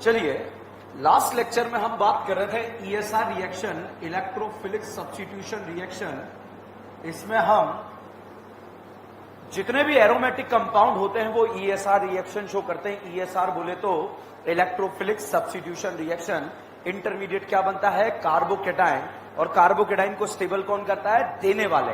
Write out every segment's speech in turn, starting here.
चलिए, last lecture में हम बात कर रहे थे ESR reaction, electrophilic substitution reaction. इसमें हम जितने भी एरोमेटिक कंपाउंड होते हैं वो ईएसआर रिएक्शन शो करते हैं। ईएसआर बोले तो इलेक्ट्रोफिलिक सब्स्टिट्यूशन रिएक्शन। इंटरमीडिएट क्या बनता है? कार्बोकेटाइन। और कार्बोकेटाइन को स्टेबल कौन करता है? देने वाले।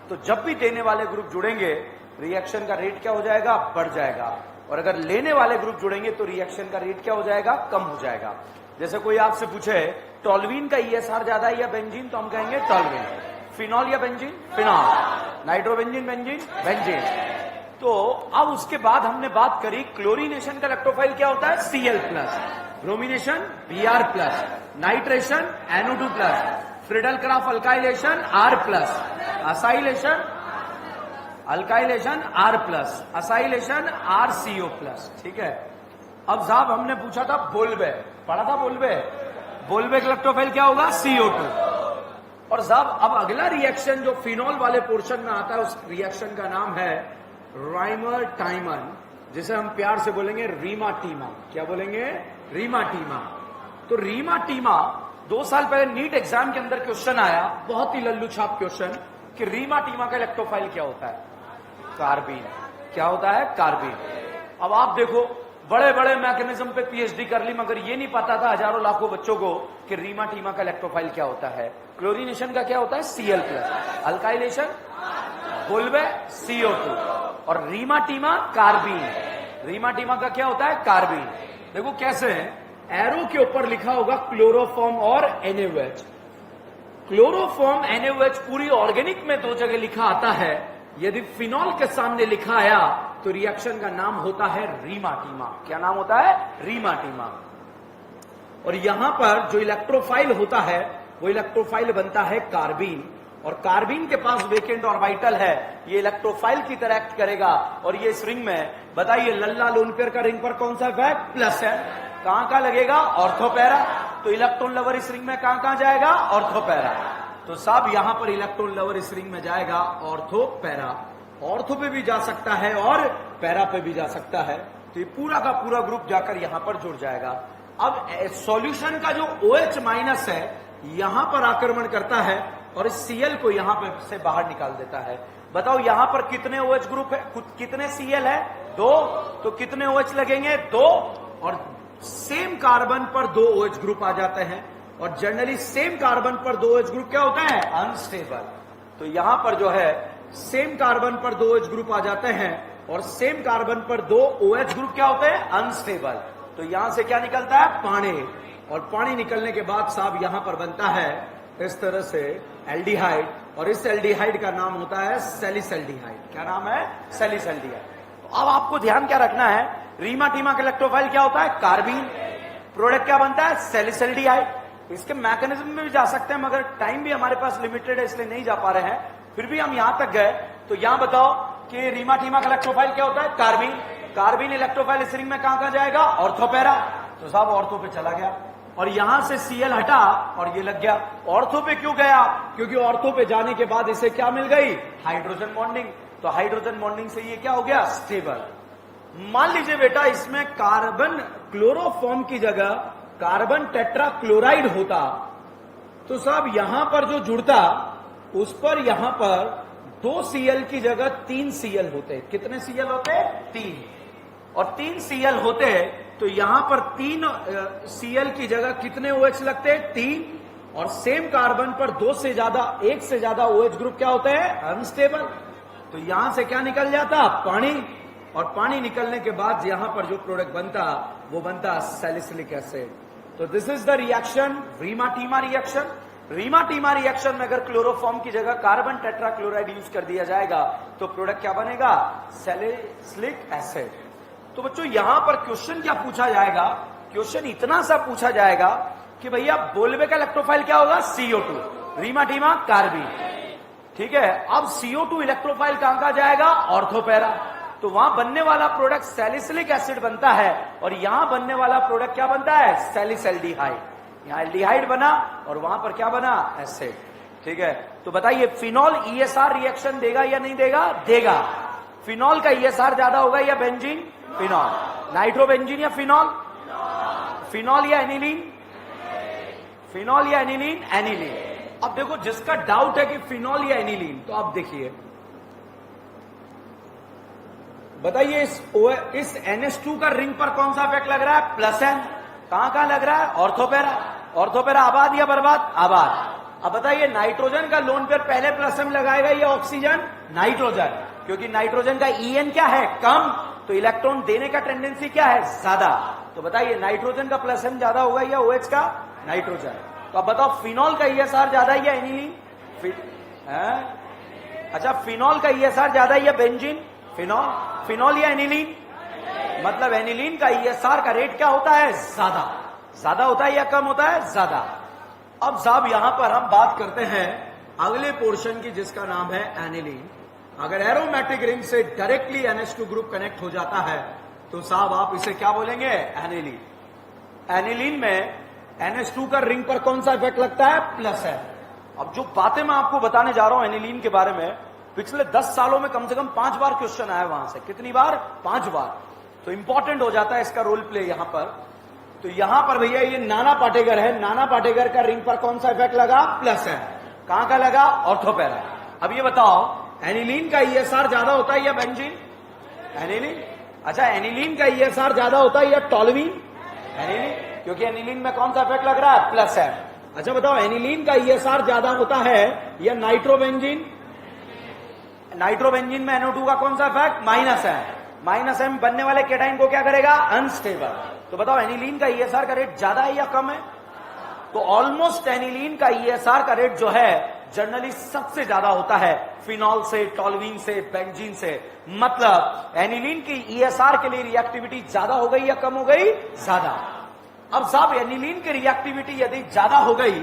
तो जब भी देने वाले ग्रुप जुड़ेंगे रिएक्शन का रेट क्या हो जाएगा? बढ़ जाएगा। और अगर लेने वाले ग्रुप जुड़ेंगे तो रिएक्शन का रेट क्या हो जाएगा? कम हो जाएगा। जैसे कोई आपसे पूछे टोल्यूइन का ईएसआर ज्यादा है या बेंजीन, तो हम कहेंगे टोल्यूइन। फिनॉल या benzene? Phenol. Nitrobenzene, benzene, benzene. तो अब उसके बाद हमने बात करी क्लोरीनेशन का इलेक्ट्रोफाइल क्या होता है? Cl+। Bromination Br+। Nitration NO2+। Friedel Crafts alkylation R+। Acylation R+। Acylation RCO+। ठीक है। अब साहब हमने पूछा था बोल्बे, पढ़ा था बोल्बे। बोल्बे का इलेक्ट्रोफाइल क्या होगा? CO2। और साहब अब अगला रिएक्शन जो फिनॉल वाले पोर्शन में आता है उस रिएक्शन का नाम है राइमर टाइमन, जिसे हम प्यार से बोलेंगे रीमाटीमा। क्या बोलेंगे? रीमाटीमा। तो रीमाटीमा 2 साल पहले नीट एग्जाम के अंदर क्वेश्चन आया, बहुत ही लल्लू छाप क्वेश्चन, कि रीमाटीमा का इलेक्ट्रोफाइल क्या होता है? कार्बीन। क्या होता है? कार्बीन। अब आप देखो, बड़े बड़े मैकेनिज्म पे पीएचडी कर ली, मगर ये नहीं पता था हजारों लाखों बच्चों को कि रीमाटीमा का इलेक्ट्रोफाइल क्या होता है। क्लोरीनेशन का क्या होता है? Cl+। अल्काइलेशन बोल्बे CO2। और रीमाटीमा कार्बीन। रीमाटीमा का क्या होता है? कार्बीन। देखो कैसे है, एरो के ऊपर लिखा होगा क्लोरोफॉर्म और NaOH। क्लोरोफॉर्म NaOH पूरी ऑर्गेनिक में 2 जगह लिखा आता है। यदि फिनॉल के सामने लिखा आया तो रिएक्शन का नाम होता है रीमाटीमा। क्या नाम होता है? रीमाटीमा। और यहां पर जो इलेक्ट्रोफाइल होता है वो इलेक्ट्रोफाइल बनता है कार्बीन। और कार्बीन के पास वेकेंट ऑर्बिटल है, ये इलेक्ट्रोफाइल की तरह एक्ट करेगा। और ये इस रिंग में बताइए, लल्ला लोन पेयर का रिंग पर कौन सा इफेक्ट? प्लस है। कहां कहां लगेगा? ऑर्थोपैरा। तो इलेक्ट्रॉन लवर इस रिंग में कहां कहां जाएगा? ऑर्थोपैरा। तो साहब यहां पर इलेक्ट्रॉन लवर इस रिंग में जाएगा ऑर्थोपैरा। ऑर्थो पे भी जा सकता है और पैरा पे भी जा सकता है। तो ये पूरा का पूरा ग्रुप जाकर यहां पर जुड़ जाएगा। अब सॉल्यूशन का जो OH- है यहां पर आक्रमण करता है और इस Cl को यहां पर से बाहर निकाल देता है। बताओ यहां पर कितने OH ग्रुप है? कितने Cl है? 2। तो कितने OH लगेंगे? 2। और सेम कार्बन पर 2 OH ग्रुप आ जाते हैं। और जनरली सेम कार्बन पर 2 OH ग्रुप क्या होता है? अनस्टेबल। तो यहां पर जो है सेम कार्बन पर 2 OH ग्रुप आ जाते हैं और सेम कार्बन पर 2 OH ग्रुप क्या होते हैं? अनस्टेबल। तो यहां से क्या निकलता है? पानी। और पानी निकलने के बाद साहब यहां पर बनता है इस तरह से एल्डिहाइड। और इस एल्डिहाइड का नाम होता है सैलिसल्डिहाइड। क्या नाम है? सैलिसल्डिहाइड। तो अब आपको ध्यान क्या रखना है, रीमाटीमा का इलेक्ट्रोफाइल क्या होता है? कार्बीन। प्रोडक्ट क्या बनता है? सैलिसल्डिहाइड। इसके मैकेनिज्म में भी जा सकते हैं मगर टाइम भी हमारे पास लिमिटेड है इसलिए नहीं जा पा रहे हैं। फिर भी हम यहां तक गए तो यहां बताओ कि रीमाटीमा का इलेक्ट्रोफाइल क्या होता है? कार्बीन। कार्बीन इलेक्ट्रोफाइल इस रिंग में कहां कहां जाएगा? ऑर्थोपैरा। तो साहब ऑर्थो पे चला गया और यहां से Cl हटा और ये लग गया। ऑर्थो पे क्यों गया? क्योंकि ऑर्थो पे जाने के बाद इसे क्या मिल गई? Hydrogen bonding. तो हाइड्रोजन बॉन्डिंग से ये क्या हो गया? स्टेबल। मान लीजिए बेटा इसमें कार्बन क्लोरोफॉर्म की जगह कार्बन टेट्राक्लोराइड होता तो साहब यहां पर जो जुड़ता उस पर यहां पर 2 Cl की जगह 3 Cl होते। कितने Cl होते? 3। और 3 Cl होते तो यहां पर 3 Cl की जगह कितने OH लगते? 3। और सेम कार्बन पर 1 से ज्यादा OH ग्रुप क्या होते हैं? अनस्टेबल। तो यहां से क्या निकल जाता? पानी। और पानी निकलने के बाद यहां पर जो प्रोडक्ट बनता वो बनता सैलिसिलिक एसिड। तो this is the reaction, Reimer Tiemann reaction. Reimer Tiemann reaction में अगर क्लोरोफॉर्म की जगह कार्बन टेट्राक्लोराइड यूज कर दिया जाएगा तो प्रोडक्ट क्या बनेगा? Salicylic acid. तो बच्चों यहां पर क्वेश्चन क्या पूछा जाएगा? क्वेश्चन इतना सा पूछा जाएगा कि भैया बोल्बे का इलेक्ट्रोफाइल क्या होगा? CO2। रीमाटीमा कार्बीन। ठीक है। अब CO2 इलेक्ट्रोफाइल कहां कहां जाएगा? ऑर्थोपैरा। तो वहां बनने वाला प्रोडक्ट सैलिसिलिक एसिड बनता है और यहां बनने वाला प्रोडक्ट क्या बनता है? सैलिसल्डिहाइड। यहां एल्डिहाइड बना और वहां पर क्या बना? एसिड। ठीक है। तो बताइए फिनॉल ईएसआर रिएक्शन देगा या नहीं देगा? देगा। फिनॉल का ईएसआर ज्यादा होगा या बेंजीन? फिनॉल। नाइट्रोबेंजीन या फिनॉल? फिनॉल या एनिलीन? फिनॉल या एनिलीन? एनिलीन। अब देखो जिसका डाउट है कि फिनॉल या एनिलीन, तो आप देखिए बताइए इस NH2 का रिंग पर कौन सा इफेक्ट लग रहा है? Plus N. कहां लग रहा है? ऑर्थोपेरा। ऑर्थोपेरा आबाद या बर्बाद? आबाद। अब बताइए नाइट्रोजन का लोन पेयर पहले प्लस एम लगाएगा या ऑक्सीजन? नाइट्रोजन, क्योंकि नाइट्रोजन का EN क्या है? कम, तो इलेक्ट्रॉन देने का टेंडेंसी क्या है? ज्यादा। तो बताइए नाइट्रोजन का प्लस एम ज्यादा होगा या OH का? नाइट्रोजन। तो अब बताओ फिनॉल का ESR ज्यादा है या एनिलीन? अच्छा, फिनॉल का ESR ज्यादा है या बेंजीन? फिनॉल या एनिलीन? मतलब एनिलीन का ESR का रेट क्या होता है? ज्यादा होता है या कम होता है? ज्यादा। अब साहब यहां पर हम बात करते हैं अगले पोर्शन की, जिसका नाम है एनिलीन। अगर एरोमेटिक रिंग से डायरेक्टली NH2 ग्रुप कनेक्ट हो जाता है तो साहब आप इसे क्या बोलेंगे? एनिलीन। एनिलीन में NH2 का रिंग पर कौन सा इफेक्ट लगता है? प्लस है। अब जो बातें मैं आपको बताने जा रहा हूं एनिलीन के बारे में, पिछले 10 सालों में कम से कम 5 बार क्वेश्चन आया वहां से। कितनी बार? 5 बार। तो इंपॉर्टेंट हो जाता है इसका रोल प्ले यहां पर। तो यहां पर भैया ये नाना पाटेगर है, नाना पाटेगर का रिंग पर कौन सा इफेक्ट लगा? प्लस है। कहां का लगा? ऑर्थोपेरा। अब ये बताओ एनिलीन का ESR ज्यादा होता है या बेंजीन? एनिलीन। अच्छा, एनिलीन का ESR ज्यादा होता है या टॉल्यूइन? एनिलीन, क्योंकि एनिलीन में कौन सा इफेक्ट लग रहा है? प्लस है। अच्छा बताओ एनिलीन का ESR ज्यादा होता है या नाइट्रोबेंजीन? नाइट्रोबेंजीन में NO2 का कौन सा इफेक्ट? माइनस है। माइनस एम बनने वाले केटाइन को क्या करेगा? अनस्टेबल। तो बताओ एनिलीन का ESR का रेट ज्यादा है या कम है? तो ऑलमोस्ट एनिलीन का ESR का रेट जो है जनरली सबसे ज्यादा होता है फिनॉल से, टॉल्यूइन से, बेंजीन से। मतलब एनिलीन की ESR के लिए रिएक्टिविटी ज्यादा हो गई या कम हो गई? ज्यादा। अब साहब एनिलीन की रिएक्टिविटी यदि ज्यादा हो गई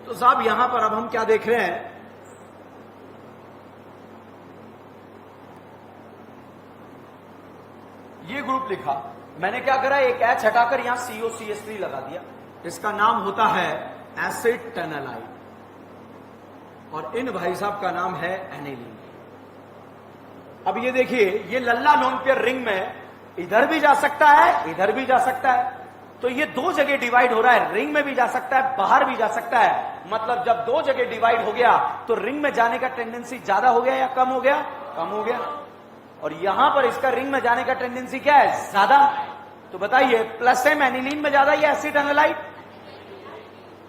तो साहब यहां पर अब हम क्या देख रहे हैं? ये ग्रुप लिखा, मैंने क्या करा? एक H हटाकर यहां COCH3 लगा दिया। इसका नाम होता है एसिड टनलाइट और इन भाई साहब का नाम है एनिलीन। अब ये देखिए, ये लल्ला लोन पेयर रिंग में इधर भी जा सकता है, इधर भी जा सकता है। तो ये 2 जगह डिवाइड हो रहा है, रिंग में भी जा सकता है, बाहर भी जा सकता है। मतलब जब 2 जगह डिवाइड हो गया तो रिंग में जाने का टेंडेंसी ज्यादा हो गया या कम हो गया? कम हो गया। और यहां पर इसका रिंग में जाने का टेंडेंसी क्या है? ज्यादा। तो बताइए प्लस एम एनिलीन में ज्यादा या एसिड एनालाइट?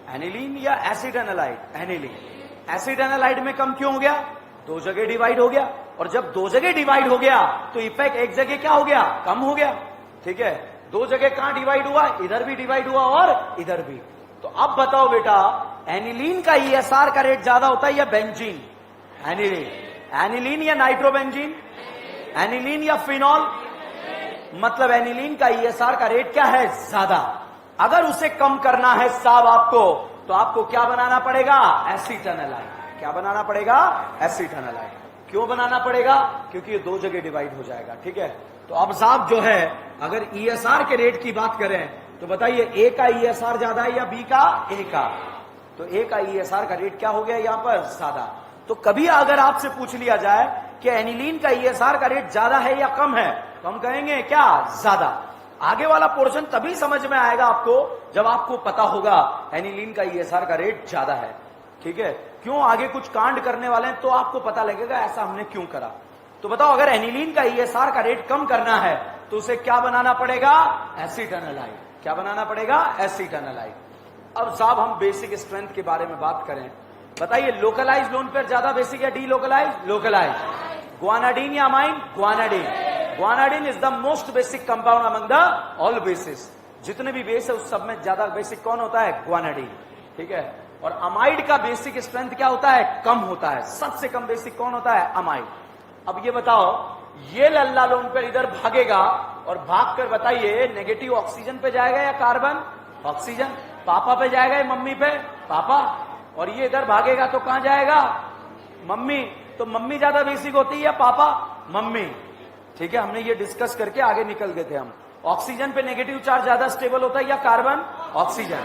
एनिलीन या acid analyte? Aniline. Acid analyte में कम क्यों हो गया? 2 जगह डिवाइड हो गया। और जब 2 जगह डिवाइड हो गया तो इफेक्ट एक जगह क्या हो गया? कम हो गया। ठीक है, 2 जगह कहां डिवाइड हुआ? इधर भी डिवाइड हुआ और इधर भी। तो अब बताओ बेटा एनिलीन का ESR का रेट ज्यादा होता है या बेंजीन? एनिलीन। एनिलीन या नाइट्रोबेंजीन? एनिलीन या फिनॉल? मतलब एनिलीन का ESR का रेट क्या है? ज्यादा। अगर उसे कम करना है साहब आपको, तो आपको क्या बनाना पड़ेगा? Acid analyte. क्या बनाना पड़ेगा? Acid analyte. क्यों बनाना पड़ेगा? क्योंकि ये 2 जगह डिवाइड हो जाएगा। ठीक है, तो अब साहब जो है अगर ESR के रेट की बात करें तो बताइए A का ESR ज्यादा है या B का? A का। तो A का ESR का रेट क्या हो गया यहां पर? ज्यादा। तो कभी अगर आपसे पूछ लिया जाए कि एनिलीन का ESR का रेट ज्यादा है या कम है, तो हम कहेंगे क्या? ज्यादा। आगे वाला पोर्शन तभी समझ में आएगा आपको जब आपको पता होगा एनिलीन का ESR का रेट ज्यादा है। ठीक है, क्यों? आगे कुछ कांड करने वाले हैं तो आपको पता लगेगा ऐसा हमने क्यों करा। तो बताओ अगर एनिलीन का ESR का रेट कम करना है तो उसे क्या बनाना पड़ेगा? Acid analyte. क्या बनाना पड़ेगा? Acid analyte. अब साहब हम बेसिक स्ट्रेंथ के बारे में बात करें, बताइए लोकलाइज लोन पेयर ज्यादा बेसिक या डीलोकलाइज? लोकलाइज। ग्वानाडीन या amine? Guanidine. Guanidine is the most basic compound among the all bases. जितने भी बेस है उस सब में ज्यादा बेसिक कौन होता है? ग्वानाडीन। ठीक है, और अमाइड का बेसिक स्ट्रेंथ क्या होता है? कम होता है। सबसे कम बेसिक कौन होता है? अमाइड। अब ये बताओ ये लल्ला लोन पेयर इधर भागेगा और भागकर बताइए नेगेटिव ऑक्सीजन पे जाएगा या कार्बन? ऑक्सीजन। पापा पे जाएगा या मम्मी पे? पापा। और ये इधर भागेगा तो कहां जाएगा? मम्मी। तो मम्मी ज्यादा बेसिक होती है या पापा? मम्मी। ठीक है, हमने ये डिस्कस करके आगे निकल गए थे हम। ऑक्सीजन पे नेगेटिव चार्ज ज्यादा स्टेबल होता है या कार्बन? ऑक्सीजन।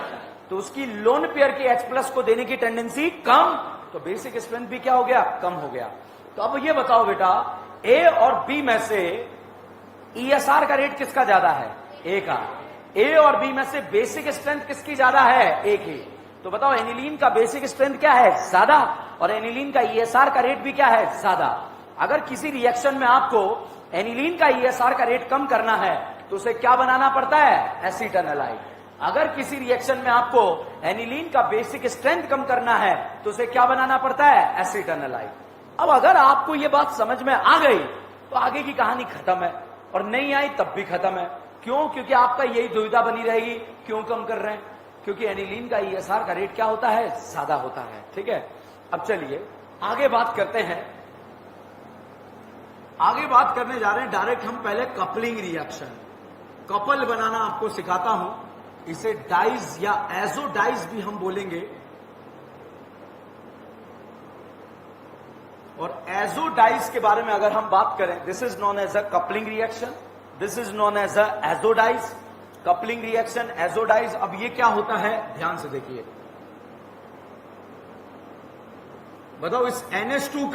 तो उसकी लोन पेयर की H+ को देने की टेंडेंसी कम, तो बेसिक स्ट्रेंथ भी क्या हो गया? कम हो गया। तो अब ये बताओ बेटा A और B में से ESR का रेट किसका ज्यादा है? A का। ए और बी में से बेसिक स्ट्रेंथ किसकी ज्यादा है? ए की। तो बताओ एनिलीन का बेसिक स्ट्रेंथ क्या है? ज्यादा। और एनिलीन का ईएसआर का रेट भी क्या है? ज्यादा। अगर किसी रिएक्शन में आपको एनिलीन का ईएसआर का रेट कम करना है तो उसे क्या बनाना पड़ता है? एसीटोनालाइड। अगर किसी रिएक्शन में आपको एनिलीन का बेसिक स्ट्रेंथ कम करना है तो उसे क्या बनाना पड़ता है? एसीटोनालाइड। अब अगर आपको यह बात समझ में आ गई तो आगे की कहानी खत्म है, और नहीं आई तब भी खत्म है। क्यों? क्योंकि आपका यही दुविधा बनी रहेगी, क्यों कम कर रहे हैं? क्योंकि एनिलीन का ईएसआर का रेट क्या होता है? ज्यादा होता है। ठीक है, अब चलिए आगे बात करते हैं। आगे बात करने जा रहे हैं डायरेक्ट हम पहले कपलिंग रिएक्शन, कपल बनाना आपको सिखाता हूं। इसे डाइज या एजोडाइज भी हम बोलेंगे। और एजोडाइज के बारे में अगर हम बात करें, this is known as a coupling reaction, this is known as a azo dyes. Coupling reaction, azo dyes. अब ये क्या होता है ध्यान से देखिए। बताओ इस NH2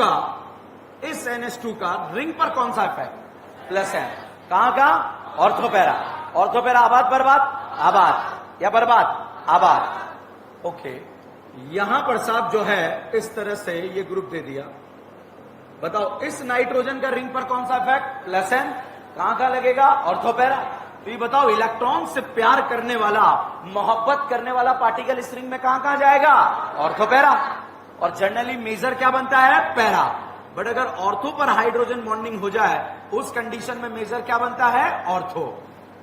का रिंग पर कौन सा इफेक्ट? प्लस है। कहां का? ऑर्थोपैरा। ऑर्थोपैरा आबाद बर्बाद? आबाद। या बर्बाद? आबाद। ओके, यहां पर साहब जो है इस तरह से ये ग्रुप दे दिया। बताओ इस नाइट्रोजन का रिंग पर कौन सा इफेक्ट? Plus N. कहां का लगेगा? ऑर्थोपैरा। तो ये बताओ इलेक्ट्रॉन से प्यार करने वाला, मोहब्बत करने वाला पार्टिकल इस रिंग में कहां कहां जाएगा? ऑर्थोपैरा। और जनरली मेजर क्या बनता है? पैरा। बट अगर ऑर्थो पर हाइड्रोजन बॉन्डिंग हो जाए उस कंडीशन में मेजर क्या बनता है? ऑर्थो।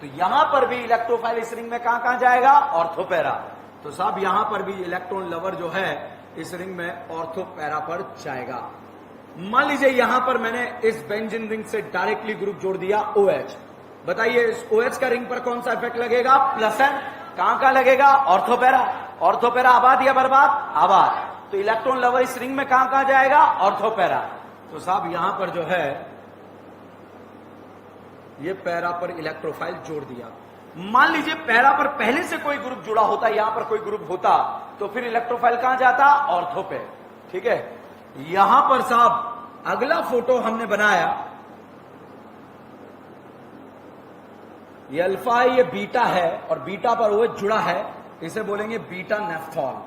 तो यहां पर भी इलेक्ट्रोफाइल इस रिंग में कहां कहां जाएगा? ऑर्थोपैरा। तो साहब यहां पर भी इलेक्ट्रॉन लवर जो है इस रिंग में ऑर्थोपैरा पर जाएगा। मान लीजिए यहां पर मैंने इस बेंजीन रिंग से डायरेक्टली ग्रुप जोड़ दिया OH। बताइए इस OH का रिंग पर कौन सा इफेक्ट लगेगा? Plus N. कहां का लगेगा? ऑर्थोपैरा। ऑर्थोपैरा आबाद या बर्बाद? आबाद। तो इलेक्ट्रॉन लवर इस रिंग में कहां कहां जाएगा? ऑर्थोपैरा। तो साहब यहां पर जो है ये पैरा पर इलेक्ट्रोफाइल जोड़ दिया। मान लीजिए पैरा पर पहले से कोई ग्रुप जुड़ा होता, यहां पर कोई ग्रुप होता, तो फिर इलेक्ट्रोफाइल कहां जाता? ऑर्थो पे। ठीक है, यहां पर साहब अगला फोटो हमने बनाया, ये अल्फा है, ये बीटा है, और बीटा पर वो जुड़ा है, इसे बोलेंगे बीटा नेफ्थॉल।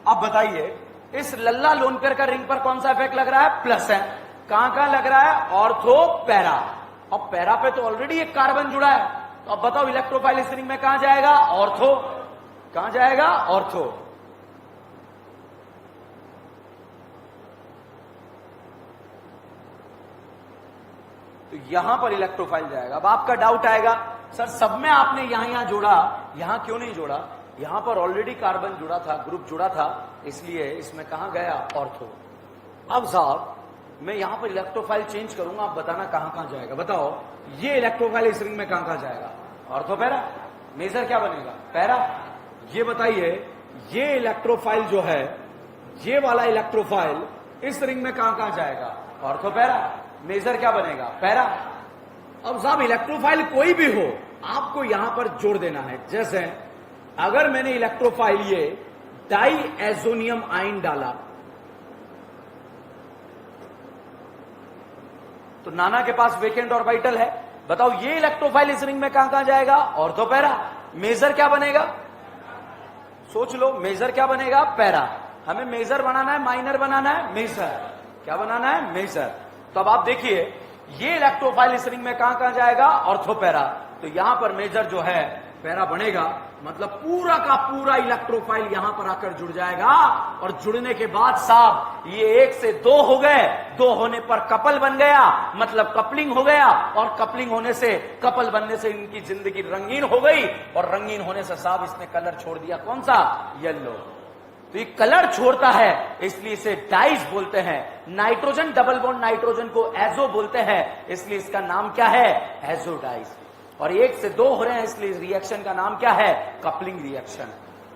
अब बताइए इस लल्ला लोन पेयर का रिंग पर कौन सा इफेक्ट लग रहा है? प्लस है। कहां कहां लग रहा है? Ortho para. अब पैरा पे तो ऑलरेडी एक कार्बन जुड़ा है, तो अब बताओ इलेक्ट्रोफाइल इस रिंग में कहां जाएगा? ऑर्थो। कहां जाएगा? ऑर्थो। तो यहां पर इलेक्ट्रोफाइल जाएगा। अब आपका डाउट आएगा सर सब में आपने यहां जोड़ा, यहां क्यों नहीं जोड़ा? यहां पर ऑलरेडी कार्बन जुड़ा था, ग्रुप जुड़ा था, इसलिए इसमें कहां गया? ऑर्थो। अब साहब मैं यहां पर इलेक्ट्रोफाइल चेंज करूंगा, आप बताना कहां कहां जाएगा। बताओ ये इलेक्ट्रोफाइल इस रिंग में कहां कहां जाएगा? Ortho para. मेजर क्या बनेगा? पैरा। ये बताइए ये इलेक्ट्रोफाइल जो है, ये वाला इलेक्ट्रोफाइल इस रिंग में कहां कहां जाएगा? Ortho para. मेजर क्या बनेगा? पैरा। अब साहब इलेक्ट्रोफाइल कोई भी हो आपको यहां पर जोड़ देना है। जैसे अगर मैंने इलेक्ट्रोफाइल ये डाइएजोनियम आयन डाला तो नाना के पास वेकेंट ऑर्बिटल है, बताओ ये इलेक्ट्रोफाइल इस रिंग में कहां कहां जाएगा? Ortho para. मेजर क्या बनेगा? सोच लो, मेजर क्या बनेगा? पैरा। हमें मेजर बनाना है, माइनर बनाना है? मेजर। क्या बनाना है? मेजर। तो अब आप देखिए ये इलेक्ट्रोफाइल इस रिंग में कहां कहां जाएगा? Ortho para. तो यहां पर मेजर जो है पैरा बनेगा, मतलब पूरा का पूरा इलेक्ट्रोफाइल यहां पर आकर जुड़ जाएगा। और जुड़ने के बाद साहब ये 1 से 2 हो गए, 2 होने पर कपल बन गया, मतलब कपलिंग हो गया, और कपलिंग होने से, कपल बनने से इनकी जिंदगी रंगीन हो गई, और रंगीन होने से साहब इसने कलर छोड़ दिया। कौन सा? येलो। तो ये कलर छोड़ता है इसलिए इसे डाइज बोलते हैं। नाइट्रोजन डबल बॉन्ड नाइट्रोजन को एजो बोलते हैं, इसलिए इसका नाम क्या है? एजोडाइज। और 1 से 2 हो रहे हैं इसलिए इस रिएक्शन का नाम क्या है? Coupling reaction.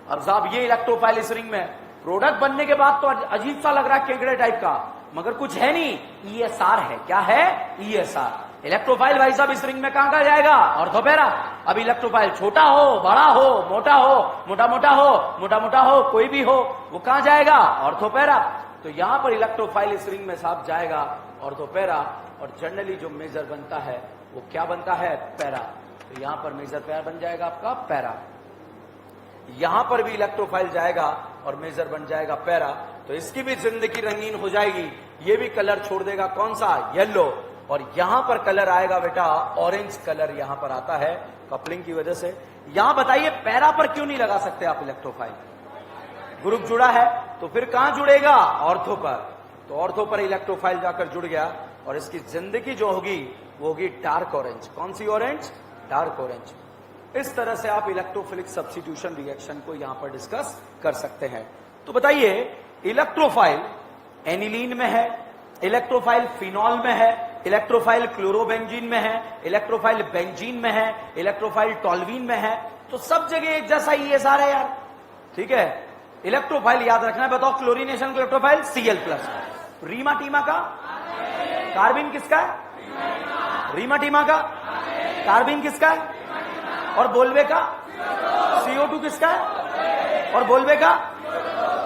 अब साहब ये इलेक्ट्रोफाइल इस रिंग में प्रोडक्ट बनने के बाद तो अजीब सा लग रहा है, केकड़े टाइप का, मगर कुछ है नहीं, ईएसआर है। क्या है? ईएसआर। इलेक्ट्रोफाइल भाई साहब इस रिंग में कहां कहां जाएगा? Ortho para. अब इलेक्ट्रोफाइल छोटा हो, बड़ा हो, मोटा हो, मोटा मोटा हो, मोटा मोटा हो, कोई भी हो, वो कहां जाएगा? Ortho para. तो यहां पर इलेक्ट्रोफाइल इस रिंग में साहब जाएगा ऑर्थो पैरा। और जनरली जो मेजर बनता है वो क्या बनता है, पैरा। तो यहां पर मेजर पेयर बन जाएगा आपका पैरा, यहां पर भी इलेक्ट्रोफाइल जाएगा और मेजर बन जाएगा पैरा। तो इसकी भी जिंदगी रंगीन हो जाएगी, ये भी कलर छोड़ देगा, कौन सा, येलो, और यहां पर कलर आएगा बेटा ऑरेंज कलर यहां पर आता है कपलिंग की वजह से। यहां बताइए पैरा पर क्यों नहीं लगा सकते आप इलेक्ट्रोफाइल, ग्रुप जुड़ा है, तो फिर कहां जुड़ेगा, ऑर्थो पर। तो ऑर्थो पर इलेक्ट्रोफाइल जाकर जुड़ गया और इसकी जिंदगी जो होगी वो होगी डार्क ऑरेंज। कौन सी ऑरेंज, डार्क ऑरेंज। इस तरह से आप इलेक्ट्रोफिलिक सब्स्टिट्यूशन रिएक्शन को यहां पर डिस्कस कर सकते हैं। तो बताइए इलेक्ट्रोफाइल एनिलीन में है, इलेक्ट्रोफाइल फिनॉल में है, इलेक्ट्रोफाइल क्लोरोबेंजीन में है, इलेक्ट्रोफाइल बेंजीन में है, इलेक्ट्रोफाइल टॉल्वीन में है। तो सब जगह एक जैसा ही है सारा यार, ठीक है। इलेक्ट्रोफाइल याद रखना है, बताओ क्लोरीनेशन इलेक्ट्रोफाइल Cl+। रीमा टीमा का कार्बिन किसका है, रीमा टीमा का कार्बिन किसका है, और बोलवे का CO2 किसका है, और बोलवे का,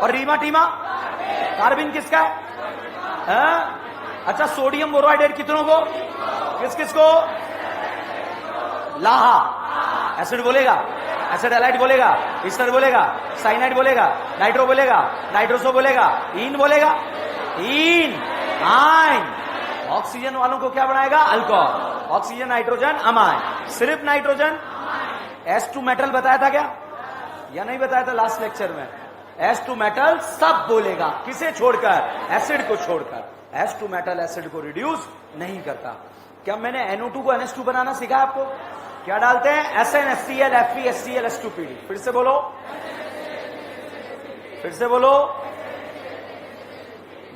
और रीमा टीमा कार्बिन किसका है? अच्छा सोडियम बोरोहाइड्रेट कितनों को, किस किस को, लाहा एसिड बोलेगा, एसिड हैलाइड बोलेगा, ईस्टर बोलेगा, साइनाइड बोलेगा, नाइट्रो बोलेगा, नाइट्रोसो बोलेगा, ईन बोलेगा, ईन, आइन। ऑक्सीजन वालों को क्या बनाएगा, अल्कोहल, ऑक्सीजन नाइट्रोजन अमाइन, सिर्फ नाइट्रोजन S2 मेटल बताया था क्या, या नहीं बताया था लास्ट लेक्चर में? S2 मेटल सब बोलेगा, किसे छोड़कर, एसिड को छोड़कर। S2 मेटल एसिड को रिड्यूस नहीं करता। क्या मैंने NO2 को NH2 बनाना सिखाया आपको? क्या डालते हैं, SnHCl FeHCl H2PD। फिर से बोलो, फिर से बोलो,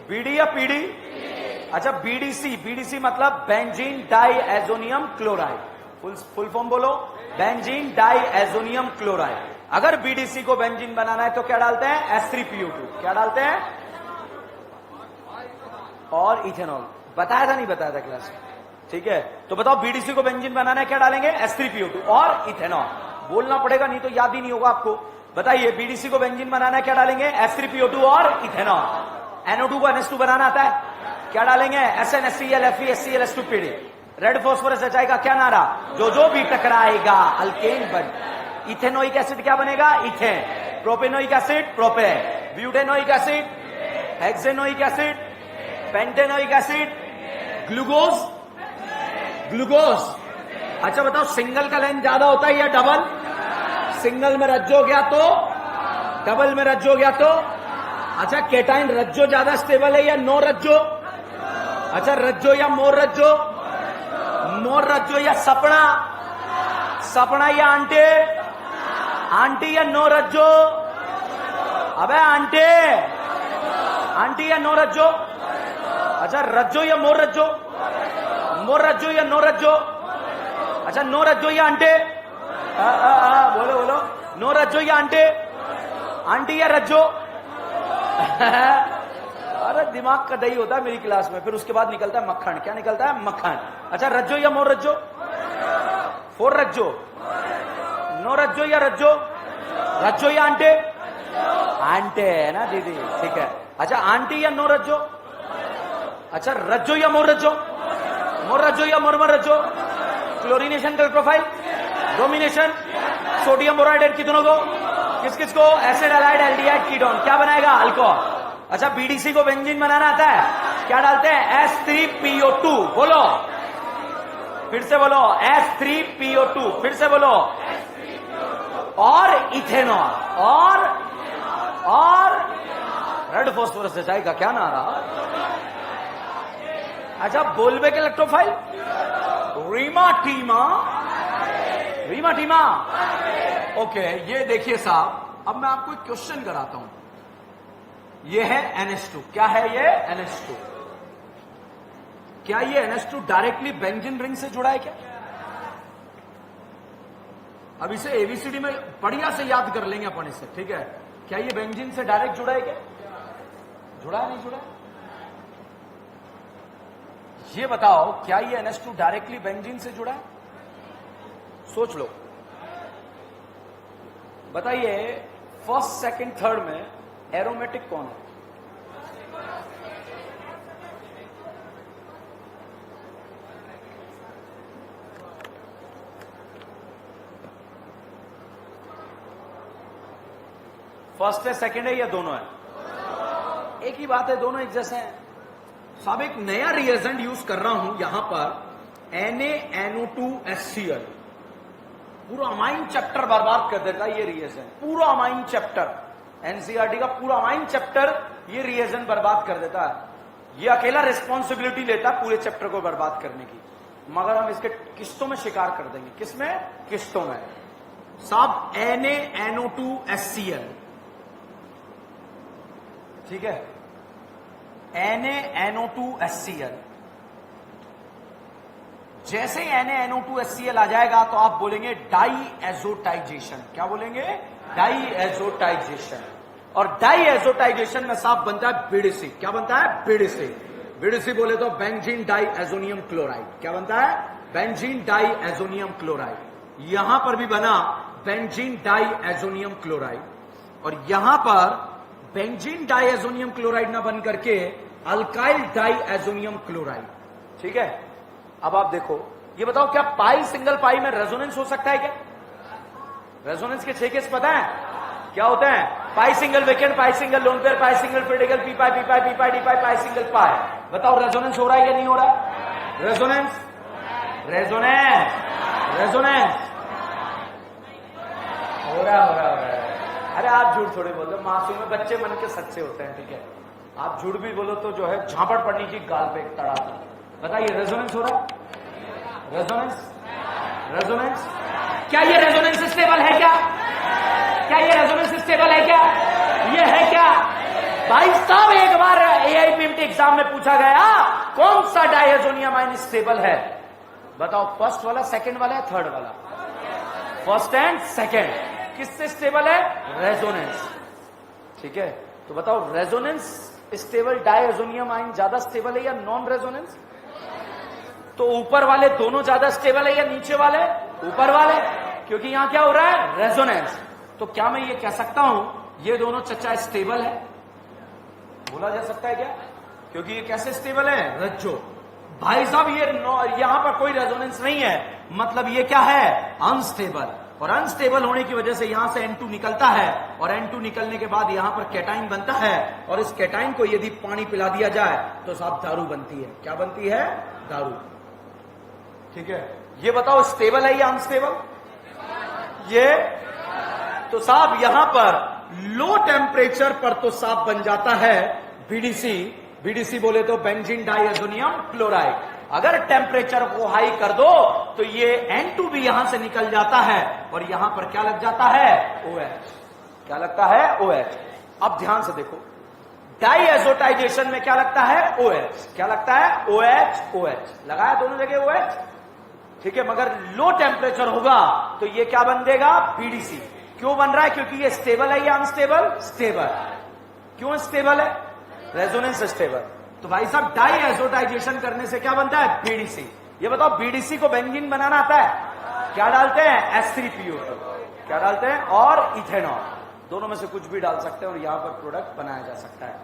बीडी या पीडी? अच्छा BDC, BDC मतलब benzene diazonium chloride, full form बोलो, बेंजीन डाई एजोनियम क्लोराइड। अगर BDC को बेंजीन बनाना है तो क्या डालते हैं, H3PO2। क्या डालते हैं, और इथेनॉल। बताया था नहीं बताया था क्लास में, ठीक है। तो बताओ BDC को बेंजीन बनाना है क्या डालेंगे, H3PO2 और इथेनॉल। बोलना पड़ेगा नहीं तो याद ही नहीं होगा आपको। बताइए BDC को बेंजीन बनाना है क्या डालेंगे, H3PO2 और इथेनॉल। NO2 को NH2 बनाना आता है, क्या डालेंगे, SnHCl FeHCl H2PD। Red phosphorus HI का क्या नारा, जो जो भी टकराएगा अल्केन बन। इथेनोइक एसिड क्या बनेगा, ethane. Propanoic acid, propane. Butanoic acid, hexanoic acid, pentanoic acid, glucose, glucose. अच्छा बताओ सिंगल का लेंथ ज्यादा होता है या डबल? सिंगल में रज्जो गया तो, डबल में रज्जो गया तो। अच्छा केटाइन रज्जो ज्यादा स्टेबल है या नो रज्जो? अच्छा रज्जो या मोर रज्जो? मोर रज्जो या सपना? सपना या आंटे? आंटी या नो रज्जो? अबे आंटे, आंटी या नो रज्जो? अच्छा रज्जो या मोर रज्जो? मोर रज्जो या नो रज्जो? अच्छा नो रज्जो या आंटे? बोलो बोलो, नो रज्जो या आंटे? आंटी या रज्जो? अरे दिमाग का दही होता है मेरी क्लास में, फिर उसके बाद निकलता है मक्खन। क्या निकलता है, मक्खन। अच्छा रज्जो या मोर रज्जो? फोर रज्जो, नो रज्जो या रज्जो? रज्जो या आंटे? आंटे है ना दीदी, ठीक है। अच्छा आंटी या नो रज्जो? अच्छा रज्जो या मोर रज्जो? मोर रज्जो या मोरमर रज्जो? क्लोरीनेशन का प्रोफाइल, ब्रोमिनेशन, सोडियम बोराइड कितनों को, किस किस को, एसिड हैलाइड एल्डिहाइड कीटोन। क्या बनाएगा, अल्कोहल। अच्छा BDC को बेंजीन बनाना आता है, क्या डालते हैं, H3PO2। बोलो फिर से बोलो, H3PO2। फिर से बोलो, और इथेनॉल, और रेड फॉस्फोरस एचआई का क्या नारा। अच्छा बोलवे के इलेक्ट्रोफाइल, रीमा टीमा, रीमा टीमा। ओके ये देखिए साहब, अब मैं आपको एक क्वेश्चन कराता हूं। ये है NH2, क्या है ये, NH2। क्या ये NH2 डायरेक्टली बेंजीन रिंग से जुड़ा है क्या? अब इसे ABCD में बढ़िया से याद कर लेंगे अपन इससे, ठीक है। क्या ये बेंजीन से डायरेक्ट जुड़ा है क्या, जुड़ा है नहीं जुड़ा है? ये बताओ क्या ये NH2 डायरेक्टली बेंजीन से जुड़ा है? सोच लो, बताइए फर्स्ट सेकंड थर्ड में एरोमेटिक कौन है? फर्स्ट है, सेकंड है या दोनों है? एक ही बात है, दोनों एक जैसे हैं। साहब एक नया रिएजेंट यूज कर रहा हूं यहां पर, NaNO2HCl। पूरा अमाइन चैप्टर बर्बाद कर देता है ये रिएजेंट, पूरा अमाइन चैप्टर, एनसीईआरटी का पूरा अमाइन चैप्टर ये रिएजेंट बर्बाद कर देता है। ये अकेला रिस्पॉन्सिबिलिटी लेता है पूरे चैप्टर को बर्बाद करने की, मगर हम इसके किस्तों में शिकार कर देंगे। किसमें? किस्तों में। साहब NaNO2HCl, ठीक है, NaNO2HCl। जैसे ही NaNO2HCl आ जाएगा तो आप बोलेंगे डाईएजोटाइजेशन। क्या बोलेंगे? डाईएजोटाइजेशन। और डाईएजोटाइजेशन में साहब बनता है बीडीसी। क्या बनता है? बीडीसी। बीडीसी बोले तो बेंजीन डाईएजोनियम क्लोराइड। क्या बनता है? Benzene diazonium chloride. यहां पर भी बना बेंजीन डाईएजोनियम क्लोराइड, और यहां पर बेंजीन डाईएजोनियम क्लोराइड ना बन करके अल्काइल डाईएजोनियम क्लोराइड। ठीक है, अब आप देखो, ये बताओ क्या पाई सिंगल पाई में रेजोनेंस हो सकता है क्या? रेजोनेंस के 6 केस पता है क्या होते हैं? पाई सिंगल वेकेंट, पाई सिंगल लोन पेयर, पाई सिंगल क्रिटिकल, पी पाई, पी पाई, पी पाई, डी पाई, पाई सिंगल पाई। बताओ रेजोनेंस हो रहा है या नहीं हो रहा? रेजोनेंस, रेजोनेंस, रेजोनेंस हो रहा है। अरे आप झूठ थोड़े बोल दो, मासूम में बच्चे मन के सच्चे होते हैं। ठीक है, आप झूठ भी बोलो तो जो है झापड़ पड़ने की गाल पे एक तड़ाक। बताइए रेजोनेंस हो रहा है? Resonance, resonance. क्या ये रेजोनेंस स्टेबल है क्या? क्या ये रेजोनेंस स्टेबल है क्या? ये है क्या? भाई साहब एक बार AIPMT एग्जाम में पूछा गया कौन सा डायजोनियम आयन स्टेबल है? बताओ, फर्स्ट वाला, सेकंड वाला या थर्ड वाला? First and second. किससे स्टेबल है? रेजोनेंस। ठीक है, तो बताओ रेजोनेंस स्टेबल डायजोनियम आयन ज्यादा स्टेबल है या नॉन रेजोनेंस? तो ऊपर वाले दोनों ज्यादा स्टेबल है या नीचे वाले? ऊपर वाले, क्योंकि यहां क्या हो रहा है? रेजोनेंस। तो क्या मैं ये कह सकता हूं ये दोनों चच्चा स्टेबल है? बोला जा सकता है क्या? क्योंकि ये कैसे स्टेबल है? रज्जो। भाई साहब ये यहां पर कोई रेजोनेंस नहीं है, मतलब ये क्या है? अनस्टेबल। और अनस्टेबल होने की वजह से यहां से N2 निकलता है, और N2 निकलने के बाद यहां पर कैटाइन बनता है, और इस कैटाइन को यदि पानी पिला दिया जाए तो साहब दारू बनती है। क्या बनती है? दारू। ठीक है, ये बताओ स्टेबल है या अनस्टेबल? ये तो साहब यहां पर लो टेम्परेचर पर तो साहब बन जाता है बीडीसी। बीडीसी बोले तो बेंजीन डाईएजोनियम क्लोराइड। अगर टेम्परेचर को हाई कर दो तो ये N2 भी यहां से निकल जाता है, और यहां पर क्या लग जाता है? OH। क्या लगता है? OH। अब ध्यान से देखो, डाईएजोटाइजेशन में क्या लगता है? OH। क्या लगता है? OH, OH लगाया दोनों जगह OH। ठीक है, मगर लो टेम्परेचर होगा तो ये क्या बन देगा? बीडीसी। क्यों बन रहा है? क्योंकि ये स्टेबल है या अनस्टेबल? स्टेबल। क्यों स्टेबल है? Resonance stable. तो भाई साहब डाईएजोटाइजेशन करने से क्या बनता है? बीडीसी। ये बताओ बीडीसी को बेंजीन बनाना आता है? क्या डालते हैं? H3PO2। क्या डालते हैं? और इथेनॉल। दोनों में से कुछ भी डाल सकते हैं और यहां पर प्रोडक्ट बनाया जा सकता है।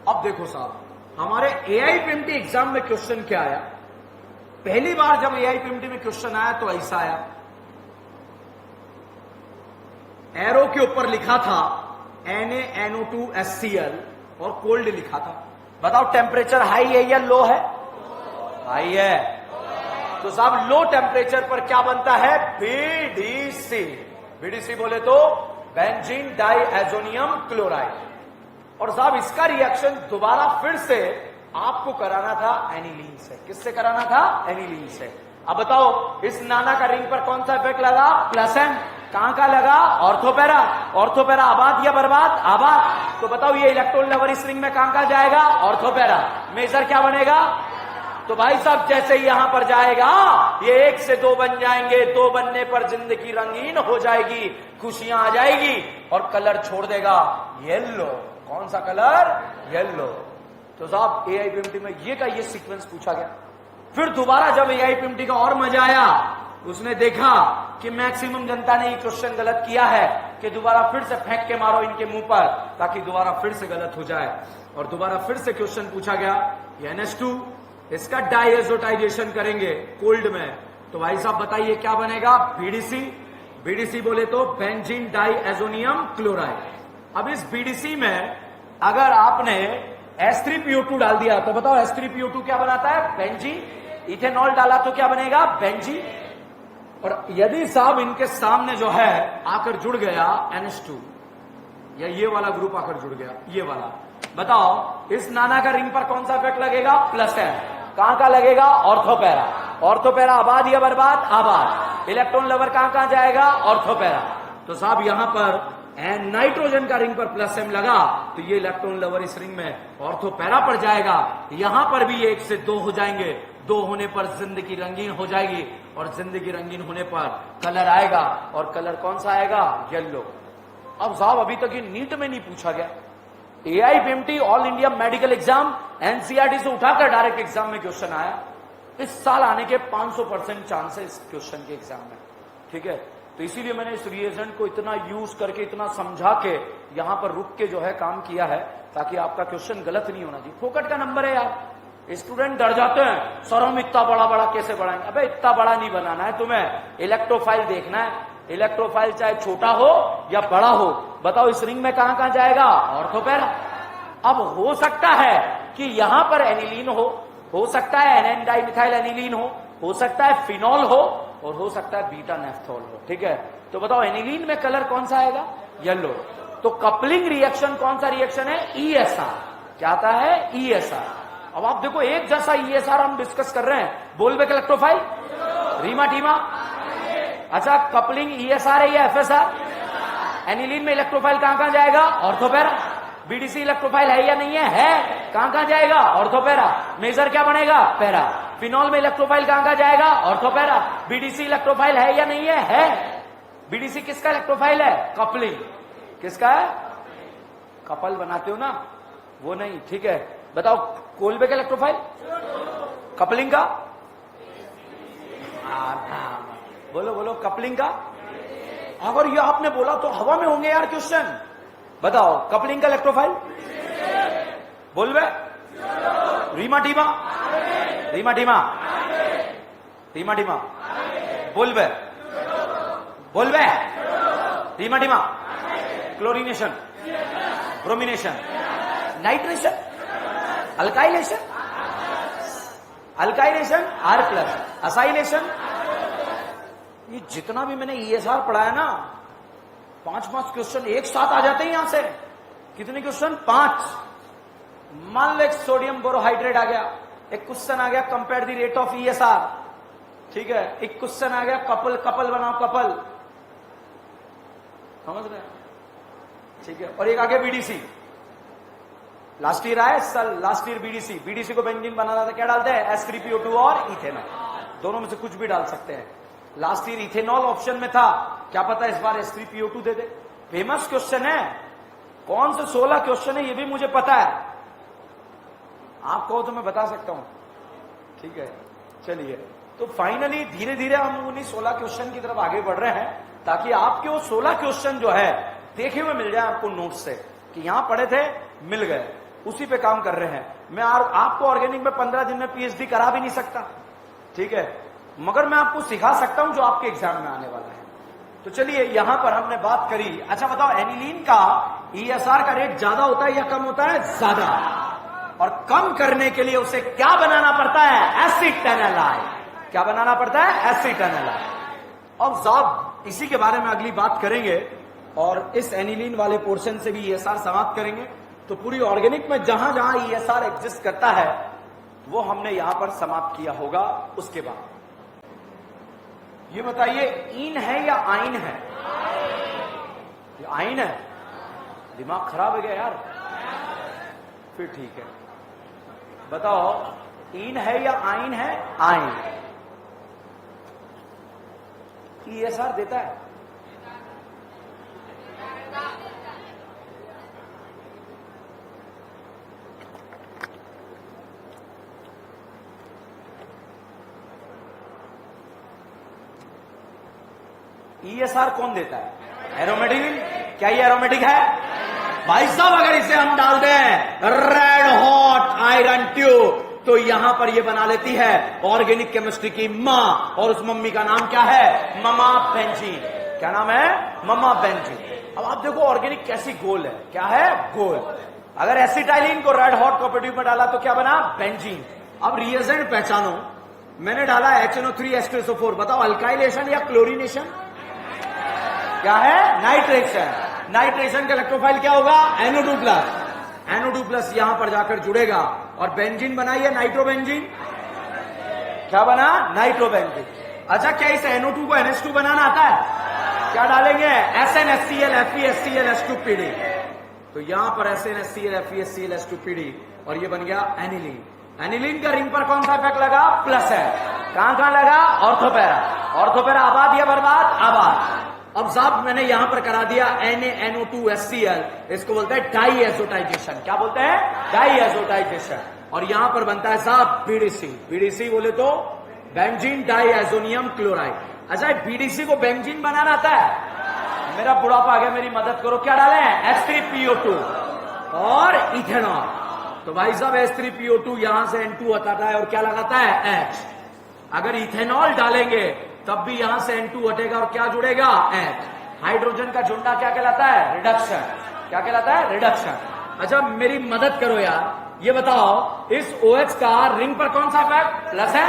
अब देखो साहब, हमारे AIPMT एग्जाम में क्वेश्चन क्या आया? पहली बार जब AIPMT में क्वेश्चन आया तो ऐसा आया, एरो के ऊपर लिखा था NaNO2HCl और कोल्ड लिखा था। बताओ टेम्परेचर हाई है या लो है? हाई है। तो साहब लो टेम्परेचर पर क्या बनता है? बीडीसी। बीडीसी बोले तो बेंजीन डाईएजोनियम क्लोराइड। और साहब इसका रिएक्शन दोबारा फिर से आपको कराना था एनिलीन से। किससे कराना था? एनिलीन से। अब बताओ इस नाना का रिंग पर कौन सा इफेक्ट लगा? Plus N. कहां का लगा? ऑर्थोपेरा। ऑर्थोपेरा आबाद या बर्बाद? आबाद। तो बताओ ये इलेक्ट्रॉन लेवल इस रिंग में कहां का जाएगा? ऑर्थोपेरा। मेजर क्या बनेगा? तो भाई साहब जैसे ही यहां पर जाएगा ये 1 से 2 बन जाएंगे, 2 बनने पर जिंदगी रंगीन हो जाएगी, खुशियां आ जाएगी, और कलर छोड़ देगा येलो। कौन सा कलर? येलो। तो साहब AIPMT में ये का ये सीक्वेंस पूछा गया। फिर दोबारा जब AIPMT का और मजा आया, उसने देखा कि मैक्सिमम जनता ने ये क्वेश्चन गलत किया है कि दोबारा फिर से फेंक के मारो इनके मुंह पर ताकि दोबारा फिर से गलत हो जाए। और दोबारा फिर से क्वेश्चन पूछा गया, ये NH2 इसका डाईएजोटाइजेशन करेंगे कोल्ड में, तो भाई साहब बताइए क्या बनेगा? बीडीसी। बीडीसी बोले तो बेंजीन डाईएजोनियम क्लोराइड। अब इस बीडीसी में अगर आपने H3PO2 डाल दिया तो बताओ H3PO2 क्या बनाता है? बेंजीन। इथेनॉल डाला तो क्या बनेगा? बेंजीन। और यदि साहब इनके सामने जो है आकर जुड़ गया NH2, या ये वाला ग्रुप आकर जुड़ गया, ये वाला, बताओ इस नाना का रिंग पर कौन सा इफेक्ट लगेगा? प्लस है। कहां का लगेगा? ऑर्थोपैरा। ऑर्थोपैरा आबाद या बर्बाद? आबाद। इलेक्ट्रॉन लवर कहां कहां जाएगा? ऑर्थोपैरा। तो साहब यहां पर नाइट्रोजन का रिंग पर प्लस M लगा तो ये इलेक्ट्रॉन लवर इस रिंग में ऑर्थोपैरा पर जाएगा। यहां पर भी 1 से 2 हो जाएंगे, 2 होने पर जिंदगी रंगीन हो जाएगी, और जिंदगी रंगीन होने पर कलर आएगा, और कलर कौन सा आएगा? येलो। अब साहब अभी तक ये नीट में नहीं पूछा गया, AIPMT all India medical exam NCERT से उठाकर डायरेक्ट एग्जाम में क्वेश्चन आया। इस साल आने के 500% चांस है इस क्वेश्चन के एग्जाम में, ठीक है। तो इसीलिए मैंने इस रिएजेंट को इतना यूज करके, इतना समझा के यहां पर रुक के जो है काम किया है, ताकि आपका क्वेश्चन गलत नहीं होना चाहिए। फोकट का नंबर है यार। स्टूडेंट डर जाते हैं, सर हम इतना बड़ा बड़ा कैसे बढ़ाएंगे? अबे इतना बड़ा नहीं बनाना है तुम्हें, इलेक्ट्रोफाइल देखना है। इलेक्ट्रोफाइल चाहे छोटा हो या बड़ा हो, बताओ इस रिंग में कहां कहां जाएगा? ऑर्थोपैरा। अब हो सकता है कि यहां पर एनिलीन हो सकता है एनएन डाइमिथाइल एनिलीन हो सकता है फिनॉल हो, और हो सकता है बीटा नेफ्थोल हो, ठीक है। तो बताओ एनिलीन में कलर कौन सा आएगा? येलो। तो कपलिंग रिएक्शन कौन सा रिएक्शन है? ESR। क्या आता है? ESR। अब आप देखो एक जैसा ESR हम डिस्कस कर रहे हैं। बोलबेक इलेक्ट्रोफाइल, रीमा टीमा, अच्छा कपलिंग ESR है या FSR? एनिलीन में इलेक्ट्रोफाइल कहां कहां जाएगा? ऑर्थोपैरा। बीडीसी इलेक्ट्रोफाइल है या नहीं है? कहां कहां जाएगा? ऑर्थोपैरा। मेजर क्या बनेगा? पैरा। फिनॉल में इलेक्ट्रोफाइल कहां कहां जाएगा? ऑर्थोपैरा। बीडीसी इलेक्ट्रोफाइल है या नहीं है? बीडीसी किसका इलेक्ट्रोफाइल है? कपलिंग। किसका है? कपल बनाते हो ना, वो नहीं, ठीक है। बताओ कोलबेक इलेक्ट्रोफाइल, कपलिंग का, बोलो बोलो कपलिंग का। अगर ये आपने बोला तो हवा में होंगे यार क्वेश्चन। बताओ कपलिंग का इलेक्ट्रोफाइल, बोलबे, रीमा टीमा, रीमा टीमा, रीमा टीमा, बोलबे, बोलबे, रीमा टीमा, chlorination, bromination, nitration, alkylation, alkylation R+, acylation. ये जितना भी मैंने ESR पढ़ाया ना, 5 क्वेश्चन एक साथ आ जाते हैं यहां से। कितने क्वेश्चन? 5। मान लो एक सोडियम बोरोहाइड्रेट आ गया, एक क्वेश्चन आ गया compare the rate of ESR, ठीक है। एक क्वेश्चन आ गया कपल, कपल बनाओ कपल, समझ रहे हैं, ठीक है। और एक आ गया बीडीसी, लास्ट ईयर आया साल, लास्ट ईयर बीडीसी को बेंजीन बनाना था, क्या डालते हैं? H3PO2 और इथेनॉल, दोनों में से कुछ भी डाल सकते हैं। लास्ट ईयर इथेनॉल ऑप्शन में था, क्या पता इस बार H3PO2 दे दे। फेमस क्वेश्चन है, कौन से 16 क्वेश्चन है ये भी मुझे पता है, आप कहो तो मैं बता सकता हूं, ठीक है। चलिए, तो फाइनली धीरे धीरे हम उन्हीं 16 क्वेश्चन की तरफ आगे बढ़ रहे हैं, ताकि आपके वो 16 क्वेश्चन जो है देखे हुए मिल जाए आपको नोट से, कि यहां पढ़े थे मिल गए, उसी पे काम कर रहे हैं। मैं आपको ऑर्गेनिक में 15 दिन में PhD करा भी नहीं सकता, ठीक है, मगर मैं आपको सिखा सकता हूं जो आपके एग्जाम में आने वाला है। तो चलिए, यहां पर हमने बात करी। अच्छा बताओ, एनिलीन का ESR का रेट ज्यादा होता है या कम होता है? ज्यादा। और कम करने के लिए उसे क्या बनाना पड़ता है? एसिटेनोलाइड। क्या बनाना पड़ता है? एसिटेनोलाइड। अब साहब इसी के बारे में अगली बात करेंगे, और इस एनिलीन वाले पोर्शन से भी ESR समाप्त करेंगे। तो पूरी ऑर्गेनिक में जहां जहां ESR एग्जिस्ट करता है वो हमने यहां पर समाप्त किया होगा। उसके बाद ये बताइए, इन है या आइन है? ये आइन है। दिमाग खराब हो गया यार, फिर ठीक है। बताओ इन है या आइन है? आइन। ESR देता है? ESR कौन देता है? एरोमेटिक। क्या ये एरोमेटिक है? भाई साहब अगर इसे हम डाल दें रेड हॉट आयरन ट्यूब, तो यहां पर ये बना लेती है ऑर्गेनिक केमिस्ट्री की मां, और उस मम्मी का नाम क्या है? Mama benzene. क्या नाम है? Mama benzene. अब आप देखो ऑर्गेनिक कैसी गोल है, क्या है, गोल। अगर एसिटाइलिन को रेड हॉट कॉपर ट्यूब में डाला तो क्या बना, बेंजीन। अब रिएजेंट पहचानो, मैंने डाला HNO3H2SO4, बताओ अल्काइलेशन या क्लोरीनेशन, क्या है, नाइट्रेशन। नाइट्रेशन का इलेक्ट्रोफाइल क्या होगा, NO2+। NO2+ यहां पर जाकर जुड़ेगा और बेंजीन बनाइए, नाइट्रोबेंजीन, क्या बना, नाइट्रोबेंजीन। अच्छा, क्या इस NO2 को NH2 बनाना आता है, क्या डालेंगे, SnHCl FeHCl H2PD। तो यहां पर SnHCl FeHCl H2PD और ये बन गया एनिलीन। एनिलीन का रिंग पर कौन सा इफेक्ट लगा, प्लस है। कहां कहां लगा, ऑर्थोपैरा। ऑर्थोपैरा आबाद या बर्बाद, आबाद। अब साहब मैंने यहां पर करा दिया NaNO2HCl, इसको बोलते हैं डाईएजोटाइजेशन। क्या बोलते हैं, डाईएजोटाइजेशन। और यहां पर बनता है साहब BDC। BDC बोले तो बेंजीन डाईएजोनियम क्लोराइड। अच्छा, BDC को बेंजीन बनाना आता है, मेरा बुढ़ापा आ गया, मेरी मदद करो, क्या डाले हैं, H3PO2 और इथेनॉल। तो भाई साहब H3PO2 यहां से N2 हटाता है और क्या लगाता है, H। अगर इथेनॉल डालेंगे तब भी यहां से N2 हटेगा और क्या जुड़ेगा, H। हाइड्रोजन का झुंडा क्या कहलाता है, रिडक्शन। क्या कहलाता है, रिडक्शन। अच्छा मेरी मदद करो यार, ये बताओ इस OH का रिंग पर कौन सा इफेक्ट, प्लस है।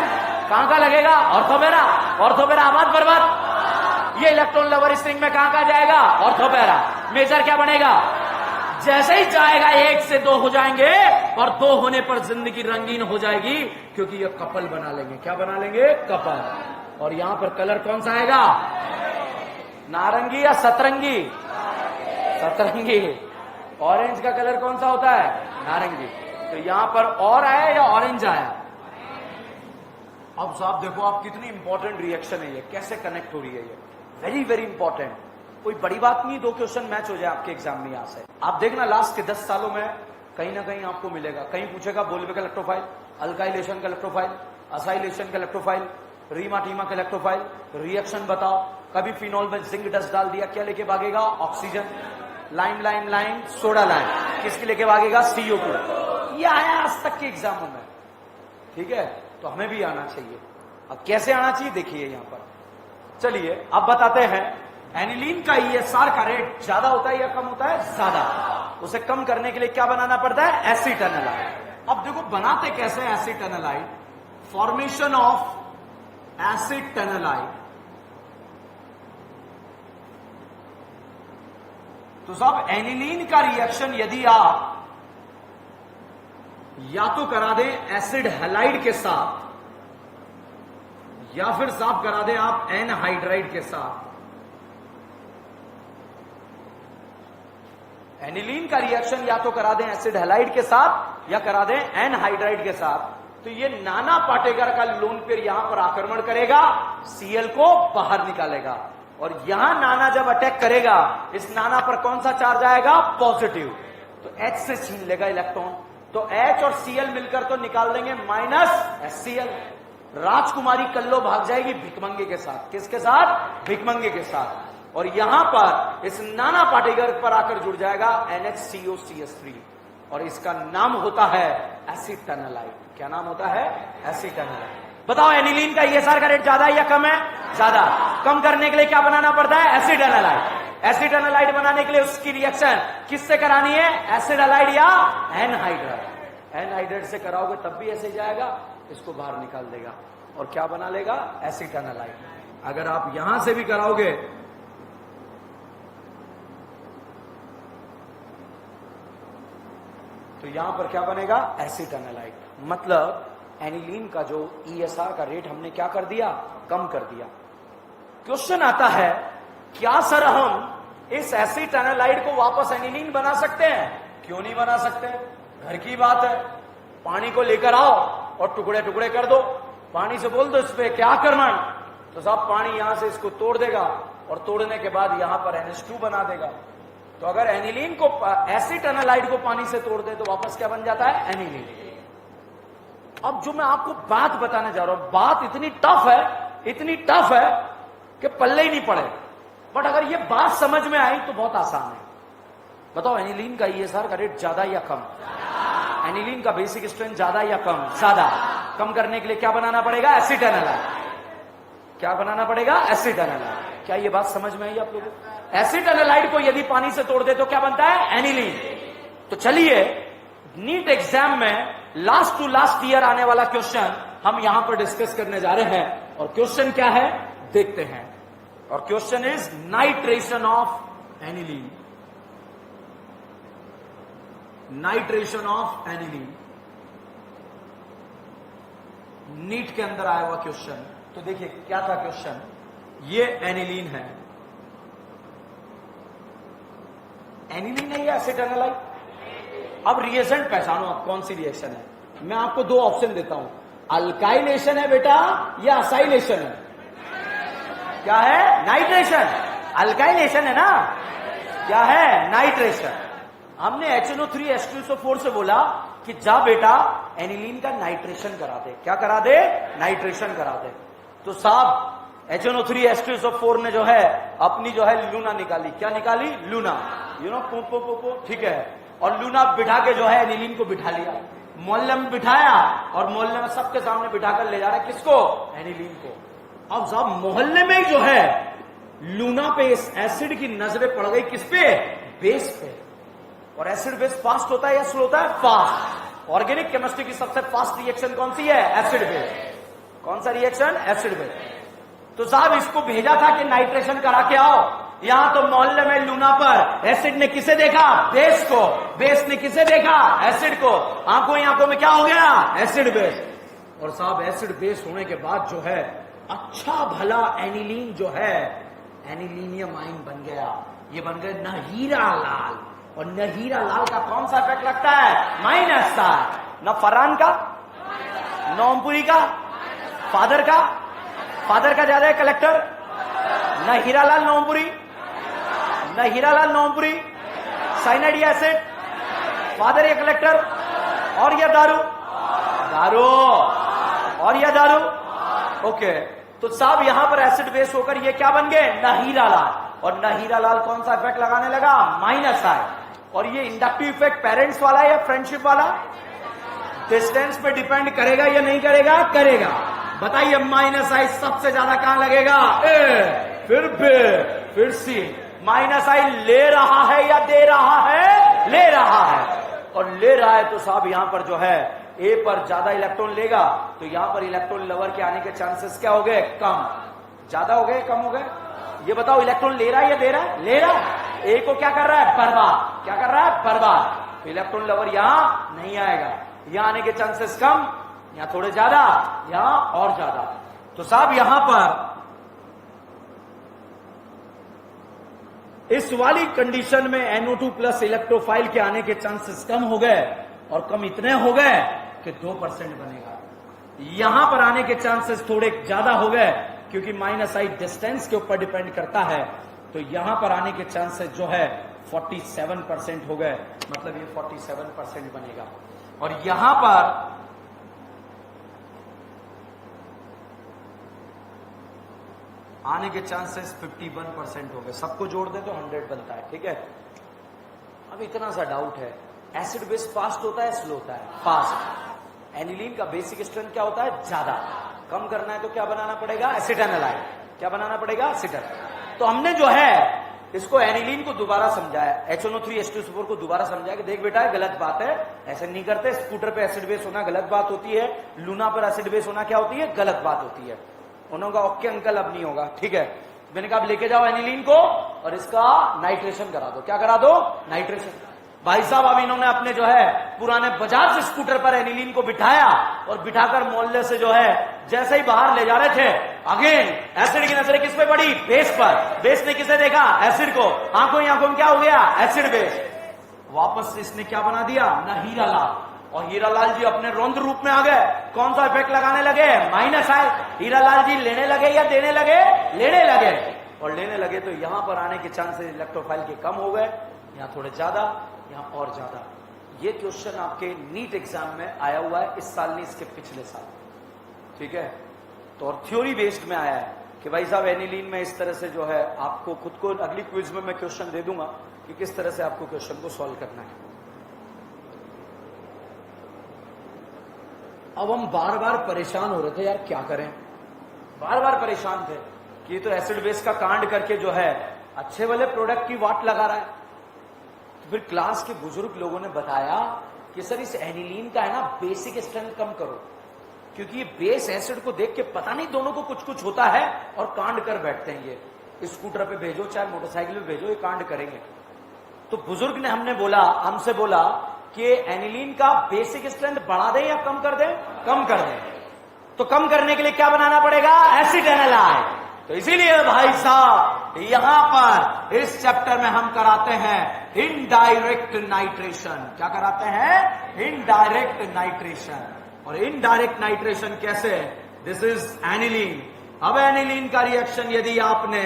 कहां का लगेगा, ऑर्थोपैरा। ऑर्थोपैरा आबाद बर्बाद। ये इलेक्ट्रॉन लवर इस रिंग में कहां का जाएगा, ऑर्थोपैरा। मेजर क्या बनेगा, जैसे ही जाएगा 1 से 2 हो जाएंगे और 2 होने पर जिंदगी रंगीन हो जाएगी, क्योंकि ये कपल बना लेंगे। क्या बना लेंगे, कपल। और यहां पर कलर कौन सा आएगा, नारंगी या सतरंगी, सतरंगी। ऑरेंज का कलर कौन सा होता है, नारंगी। तो यहां पर और आया या ऑरेंज आया। अब साहब देखो आप, कितनी इंपॉर्टेंट रिएक्शन है ये, कैसे कनेक्ट हो रही है ये, वेरी वेरी इंपॉर्टेंट। कोई बड़ी बात नहीं, 2 क्वेश्चन मैच हो जाए आपके एग्जाम में यहां से। आप देखना लास्ट के 10 सालों में कहीं ना कहीं आपको मिलेगा, कहीं पूछेगा बोल्वे का इलेक्ट्रोफाइल, अल्काइलेशन का इलेक्ट्रोफाइल, असाइलेशन का इलेक्ट्रोफाइल, रीमाटीमा का इलेक्ट्रोफाइल, रिएक्शन बताओ। कभी फिनॉल में जिंक डस्ट डाल दिया, क्या लेके भागेगा, oxygen. Lime lime lime soda lime, किसकी लेके भागेगा, CO2। ये आया आज तक के एग्जामों में, ठीक है। तो हमें भी आना चाहिए। अब कैसे आना चाहिए देखिए यहां पर। चलिए अब बताते हैं, एनिलीन का ESR का रेट ज्यादा होता है या कम होता है, ज्यादा। उसे कम करने के लिए क्या बनाना पड़ता है, एसिटाइलिन। अब देखो बनाते कैसे एसिटाइलिन, फॉर्मेशन ऑफ एसिटाइलिन। तो साहब एनिलीन का रिएक्शन यदि आप या तो करा दें एसिड हैलाइड के साथ, या फिर साहब करा दें आप एनहाइड्राइड के साथ। एनिलीन का रिएक्शन या तो करा दें एसिड हैलाइड के साथ या करा दें एनहाइड्राइड के साथ, तो ये नाना पाटेकर का लोन पेयर यहां पर आक्रमण करेगा, Cl को बाहर निकालेगा। और यहां नाना जब अटैक करेगा, इस नाना पर कौन सा चार्ज आएगा, पॉजिटिव। तो H से छीन लेगा इलेक्ट्रॉन, तो H और Cl मिलकर तो निकाल देंगे -HCl। राजकुमारी कल्लो भाग जाएगी भिकमंगे के साथ, किसके साथ, भिकमंगे के साथ। और यहां पर इस नाना पार्टिकल पर आकर जुड़ जाएगा NHCOCH3 और इसका नाम होता है एसिटाइलिन। क्या नाम होता है, एसिटाइलिन। बताओ एनिलीन का ESR का रेट ज्यादा है या कम है, ज्यादा। कम करने के लिए क्या बनाना पड़ता है, एसिटाइलिन। एसिटाइलिन बनाने के लिए उसकी रिएक्शन किससे करानी है, एसिड हैलाइड या एनहाइड्राइड। एनहाइड्राइड से कराओगे तब भी ऐसे जाएगा, इसको बाहर निकाल देगा और क्या बना लेगा, एसिटाइलिन। अगर आप यहां से भी कराओगे तो यहां पर क्या बनेगा, एसिटाइलिन। मतलब एनिलीन का जो ESR का रेट हमने क्या कर दिया, कम कर दिया। क्वेश्चन आता है, क्या सर हम इस एसिटाइलिन को वापस एनिलीन बना सकते हैं? क्यों नहीं बना सकते, घर की बात है। पानी को लेकर आओ और टुकड़े टुकड़े कर दो, पानी से बोल दो इस पे क्या आक्रमण, तो साहब पानी यहां से इसको तोड़ देगा और तोड़ने के बाद यहां पर NH2 बना देगा। तो अगर एनिलीन को, एसिटाइलिन को पानी से तोड़ दे तो वापस क्या बन जाता है, एनिलीन। अब जो मैं आपको बात बताने जा रहा हूं, बात इतनी टफ है, इतनी टफ है कि पल्ले ही नहीं पड़े, बट अगर ये बात समझ में आई तो बहुत आसान है। बताओ एनिलीन का ESR का रेट ज्यादा या कम, एनिलीन का बेसिक स्ट्रेंथ ज्यादा या कम, ज्यादा। कम करने के लिए क्या बनाना पड़ेगा, एसिटाइलिन। क्या बनाना पड़ेगा, एसिटाइलिन। क्या ये बात समझ में आई आप लोगों को? एसिड एनालाइड को यदि पानी से तोड़ दे तो क्या बनता है? एनिलीन। तो चलिए नीट एग्जाम में लास्ट टू लास्ट ईयर आने वाला क्वेश्चन हम यहां पर डिस्कस करने जा रहे हैं। और क्वेश्चन क्या है देखते हैं। और question is nitration of aniline. Nitration of aniline NEET के अंदर आया हुआ क्वेश्चन। तो देखिए क्या था क्वेश्चन। ये एनिलीन है, एनिलीन है ये एसिड एनालाइड। अब रिएजेंट पहचानो आप कौन सी रिएक्शन है। मैं आपको दो ऑप्शन देता हूं, अल्काइलेशन है बेटा या असाइलेशन है? क्या है? नाइट्रेशन। अल्काइलेशन है ना, क्या है? नाइट्रेशन। हमने HNO3H2SO4 से बोला कि जा बेटा एनिलीन का नाइट्रेशन करा दे। क्या करा दे? नाइट्रेशन करा दे। तो साहब HNO3H2SO4 ने जो है अपनी जो है लूना निकाली। क्या निकाली? लूना। पो ठीक है। और लूना बिठा के जो है एनिलीन को बिठा लिया, मोहल्ले में बिठाया और मोहल्ले में सबके सामने बिठाकर ले जा रहा है किसको? एनिलीन को। अब साहब मोहल्ले में ही जो है लूना पे इस एसिड की नजरें पड़ गई किस पे? बेस पे। और एसिड बेस फास्ट होता है या स्लो होता है? फास्ट। ऑर्गेनिक केमिस्ट्री की सबसे फास्ट रिएक्शन कौन सी है? Acid base. कौन सा रिएक्शन? Acid base. तो साहब इसको भेजा था कि नाइट्रेशन करा के आओ। यहां तो मोहल्ले में लूना पर एसिड ने किसे देखा? बेस को। बेस ने किसे देखा? एसिड को। आंखों ही आंखों में क्या हो गया? Acid base. और साहब एसिड बेस होने के बाद जो है अच्छा भला एनिलीन जो है एनिलीनियम आइन बन गया। ये बन गए न हीरा लाल। और न हीरा लाल का कौन सा इफेक्ट लगता है? माइनस का। न फरहान का, न ओमपुरी का, फादर का। फादर का ज्यादा है कलेक्टर। न हीरालाल नोमपुरी, न हीरालाल नोमपुरी। साइनाइड एसिड, फादर या कलेक्टर। और या दारू? दारू। और या दारू? ओके। तो साहब यहां पर एसिड बेस होकर ये क्या बन गए? न हीरालाल। और न हीरालाल कौन सा इफेक्ट लगाने लगा? माइनस आई। और ये इंडक्टिव इफेक्ट पेरेंट्स वाला है या फ्रेंडशिप वाला? डिस्टेंस पे डिपेंड करेगा या नहीं करेगा? करेगा। बताइए माइनस आई सबसे ज्यादा कहां लगेगा? ए, फिर बी, फिर सी। माइनस आई ले रहा है या दे रहा है? ले रहा है। और ले रहा है तो साहब यहां पर जो है ए पर ज्यादा इलेक्ट्रॉन लेगा तो यहां पर इलेक्ट्रॉन लवर के आने के चांसेस क्या हो गए? कम। ज्यादा हो गए कम हो गए? ये बताओ इलेक्ट्रॉन ले रहा है या दे रहा है? ले रहा है। ए को क्या कर रहा है? बर्बाद। क्या कर रहा है? बर्बाद। तो इलेक्ट्रॉन लवर यहां नहीं आएगा। यहां आने के चांसेस कम, यहां थोड़े ज्यादा, यहां और ज्यादा। तो साहब यहां पर इस वाली कंडीशन में NO2 प्लस इलेक्ट्रोफाइल के आने के चांसेस कम हो गए। और कम इतने हो गए कि 2% बनेगा। यहां पर आने के चांसेस थोड़े ज्यादा हो गए क्योंकि माइनस आई डिस्टेंस के ऊपर डिपेंड करता है। तो यहां पर आने के चांसेस जो है 47% हो गए। मतलब ये 47% बनेगा। और यहां पर आने के चांसेस 51% हो गए। सबको जोड़ दे तो 100 बनता है। ठीक है। अब इतना सा डाउट है, एसिड बेस फास्ट होता है स्लो होता है? फास्ट। एनिलीन का बेसिक स्ट्रेंथ क्या होता है? ज्यादा। कम करना है तो क्या बनाना पड़ेगा? Acid analyte. क्या बनाना पड़ेगा? Acid analyte. तो हमने जो है इसको एनिलीन को दोबारा समझाया, HNO3H2SO4 को दोबारा समझाया कि देख बेटा गलत बात है, ऐसे नहीं करते। स्कूटर पे एसिड बेस होना गलत बात होती है, लूना पर एसिड बेस होना क्या होती है? गलत बात होती है। उन्होंने कहा ओके अंकल अब नहीं होगा। ठीक है। मैंने कहा लेके जाओ एनिलीन को और इसका नाइट्रेशन करा दो। क्या करा दो? नाइट्रेशन। भाई साहब अब इन्होंने अपने जो है पुराने बजाज स्कूटर पर एनिलीन को बिठाया और बिठाकर मोहल्ले से जो है जैसे ही बाहर ले जा रहे थे अगेन एसिड की नजरें किस पे पड़ी? बेस पर। बेस ने किसे देखा? एसिड को। आंखों ही आंखों में क्या हो गया? Acid base. वापस इसने क्या बना दिया? न हीरालाल। और हीरालाल जी अपने रौद्र रूप में आ गए। कौन सा इफेक्ट लगाने लगे? माइनस आई। हीरालाल जी लेने लगे या देने लगे? लेने लगे। और लेने लगे तो यहां पर आने के चांसेस इलेक्ट्रोफाइल के कम हो गए, यहां थोड़े ज्यादा, यहां और ज्यादा। ये क्वेश्चन आपके नीट एग्जाम में आया हुआ है इस साल नहीं, इसके पिछले साल। ठीक है। तो और थ्योरी बेस्ड में आया है कि भाई साहब एनिलीन में इस तरह से जो है आपको खुद को अगली क्विज में मैं क्वेश्चन दे दूंगा कि किस तरह से आपको क्वेश्चन को सॉल्व करना है। अब हम बार बार परेशान हो रहे थे यार क्या करें, बार बार परेशान थे कि ये तो एसिड बेस का कांड करके जो है अच्छे वाले प्रोडक्ट की वाट लगा रहा है। तो फिर क्लास के बुजुर्ग लोगों ने बताया कि सर इस एनिलीन का है ना बेसिक स्ट्रेंथ कम करो, क्योंकि ये बेस एसिड को देख के पता नहीं दोनों को कुछ कुछ होता है और कांड कर बैठते हैं। ये स्कूटर पे भेजो चाहे मोटरसाइकिल पे भेजो, ये कांड करेंगे। तो बुजुर्ग ने हमसे बोला कि एनिलीन का बेसिक स्ट्रेंथ बढ़ा दें या कम कर दें? कम कर दें। तो कम करने के लिए क्या बनाना पड़ेगा? एसिटेनोलाइड। तो इसीलिए भाई साहब यहां पर इस चैप्टर में हम कराते हैं इनडायरेक्ट नाइट्रेशन। क्या कराते हैं? Indirect nitration. और इनडायरेक्ट नाइट्रेशन कैसे? This is aniline. अब एनिलीन का रिएक्शन यदि आपने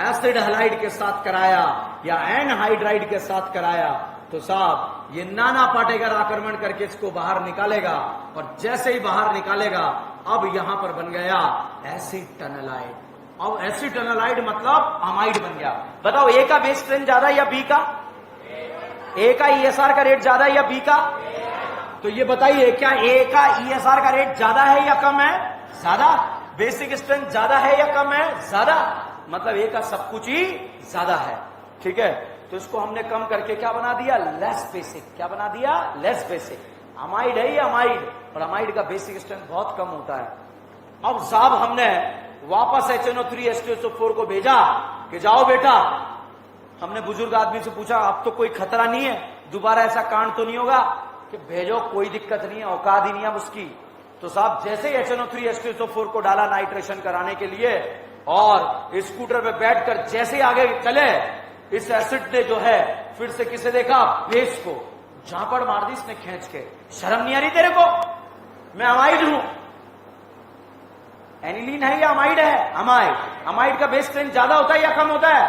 एसिड हैलाइड के साथ कराया या एनहाइड्राइड के साथ कराया तो साहब ये नाना पाटेगर आक्रमण करके इसको बाहर निकालेगा, और जैसे ही बाहर निकालेगा अब यहां पर बन गया एसिटेनोलाइड। अब एसिटेनोलाइड मतलब अमाइड बन गया। बताओ ए का बेस स्ट्रेंथ ज्यादा या बी का? ए का ईएसआर का रेट ज्यादा या बी का? तो ये बताइए क्या ए का ईएसआर का रेट ज्यादा है या कम है? ज्यादा। बेसिक स्ट्रेंथ ज्यादा है या कम है? ज्यादा। मतलब ए का सब कुछ ही ज्यादा है। ठीक है, तो इसको हमने कम करके क्या बना दिया? Less basic. क्या बना दिया? Less basic. अमाइड है ये अमाइड, और अमाइड का बेसिक स्ट्रेंथ बहुत कम होता है। अब साहब हमने वापस HNO3 H2SO4 को भेजा कि जाओ बेटा, हमने बुजुर्ग आदमी से पूछा अब तो कोई खतरा नहीं है, दोबारा ऐसा कांड तो नहीं होगा? कि भेजो, कोई दिक्कत नहीं है, औकात ही नहीं है उसकी। तो साहब जैसे ही HNO3 H2SO4 को डाला नाइट्रेशन कराने के लिए, और स्कूटर पे बैठकर जैसे आगे चले, इस एसिड ने जो है फिर से किसे देखा? बेस को झापड़ मार दी इसने खींच के। शर्म नहीं आ रही तेरे को? मैं अमाइड हूं। एनिलीन है या अमाइड है? अमाइड। अमाइड का बेस स्ट्रेंथ ज्यादा होता है या कम होता है?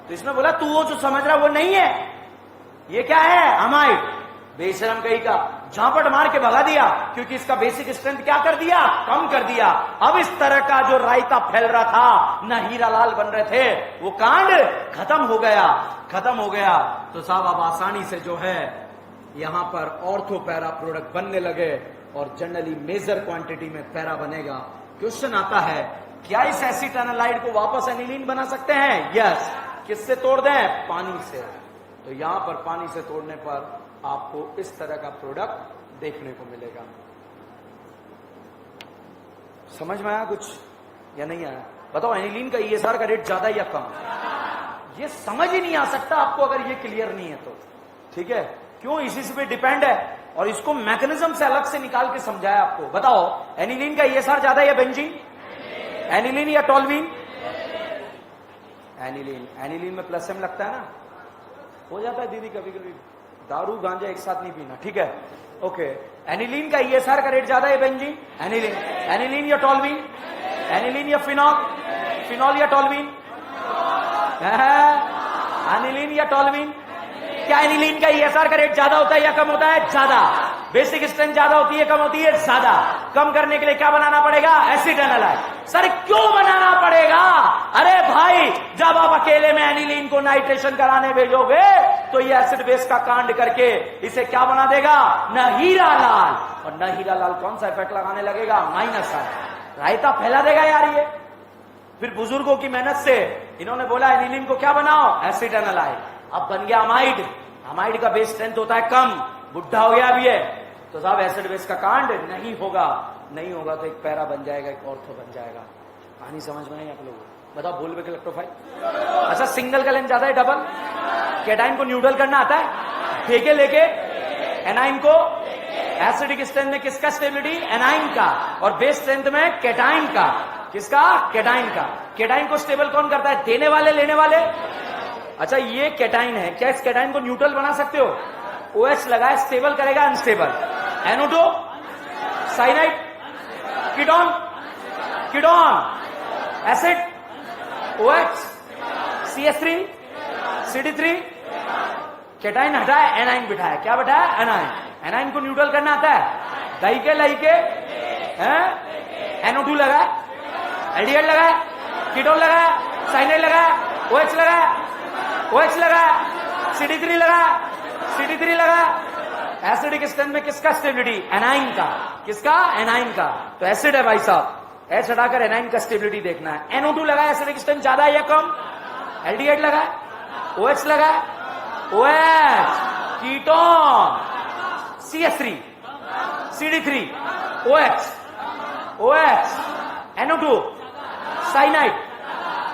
तो इसने बोला तू वो जो समझ रहा वो नहीं है, ये क्या है? अमाइड। बेशरम कहीं का, झापट मार के भगा दिया, क्योंकि इसका बेसिक स्ट्रेंथ क्या कर दिया? कम कर दिया। अब इस तरह का जो रायता फैल रहा था, ना हीरा लाल बन रहे थे, वो कांड खत्म हो गया। खत्म हो गया तो साहब अब आसानी से जो है यहां पर ऑर्थो पैरा प्रोडक्ट बनने लगे, और जनरली मेजर क्वांटिटी में पैरा बनेगा। क्वेश्चन आता है क्या इस एसिटेनोलाइड को वापस एनिलीन बना सकते हैं? यस। किससे तोड़ दें? पानी से। तो यहां पर पानी से तोड़ने पर आपको इस तरह का प्रोडक्ट देखने को मिलेगा। समझ में आया कुछ या नहीं आया? बताओ एनिलीन का ईएसआर का रेट ज्यादा या कम? ये समझ ही नहीं आ सकता आपको अगर ये क्लियर नहीं है तो। ठीक है, क्यों? इसी से पे डिपेंड है, और इसको मैकेनिज्म से अलग से निकाल के समझाया आपको। बताओ एनिलीन का ईएसआर ज्यादा या बेंजीन? एनिलीन या टोल्यूइन? एनिलीन। एनिलीन में प्लस एम लगता है ना, हो जाता है दीदी कभी कभी। दारू गांजा एक साथ नहीं पीना, ठीक है? ओके। एनिलीन का ईएसआर का रेट ज्यादा है बेंजीन? एनिलीन। एनिलीन या टोल्यूइन? एनिलीन या फिनॉल? फिनॉल या टोल्यूइन? एनिलीन या टोल्यूइन? क्या एनिलीन का ईएसआर का रेट ज्यादा होता है या कम होता है? ज्यादा। बेसिक स्ट्रेंथ ज्यादा होती है कम होती है? ज्यादा। कम करने के लिए क्या बनाना पड़ेगा? एसिटेनोलाइड। सर क्यों बनाना पड़ेगा? अरे भाई जब आप अकेले में एनिलीन को नाइट्रेशन कराने भेजोगे तो ये एसिड बेस का कांड करके इसे क्या बना देगा? न हीरा लाल। और न हीरा लाल कौन सा इफेक्ट लगाने लगेगा? Minus ion. रायता फैला देगा यार ये। फिर बुजुर्गों की मेहनत से इन्होंने बोला एनिलीन को क्या बनाओ? एसिटेनोलाइड। अब बन गया अमाइड। अमाइड का बेस स्ट्रेंथ होता है कम, बुढ़ा हो गया अब ये, तो साहब एसिड बेस का कांड नहीं होगा। नहीं होगा तो एक पैरा बन जाएगा, एक ऑर्थो बन जाएगा। कहानी समझ में आई आप लोगों? बताओ बोलबेक इलेक्ट्रोफाइल। अच्छा सिंगल का लेंथ ज्यादा है डबल? कैटाइन को न्यूट्रल करना आता है? फेंके लेके एनाइन को एसिडिक स्ट्रेंथ में किसका स्टेबिलिटी? एनाइन का। और बेस स्ट्रेंथ में कैटाइन का। किसका? कैटाइन का। कैटाइन को स्टेबल कौन करता है? देने वाले लेने वाले? अच्छा ये कैटाइन है, क्या इस कैटाइन को न्यूट्रल बना सकते हो? OH लगाए स्टेबल करेगा unstable. NO2 cyanide, ketone, ketone acid, OH CH3 CD3, cation हटाया एनाइन बिठाया। क्या बिठाया? एनाइन। एनाइन को न्यूट्रल करना आता है? दही के लही के NO2 लगाया, एल्डिहाइड लगाया, कीटोन लगाया, साइनाइड लगाया, OH लगाया, OH लगाया, CD3 लगाया, CD3 लगाया। एसिडिक स्ट्रेंथ में किसका स्टेबिलिटी? एनाइन का। किसका? एनाइन का। तो एसिड है भाई साहब, एच हटाकर एनाइन का स्टेबिलिटी देखना है। NO2 लगा है, एसिडिक स्ट्रेंथ ज्यादा है या कम? एल्डिहाइड लगा है, OH लगा है, OH ketone, CH3, CD3, OH, NO2, cyanide.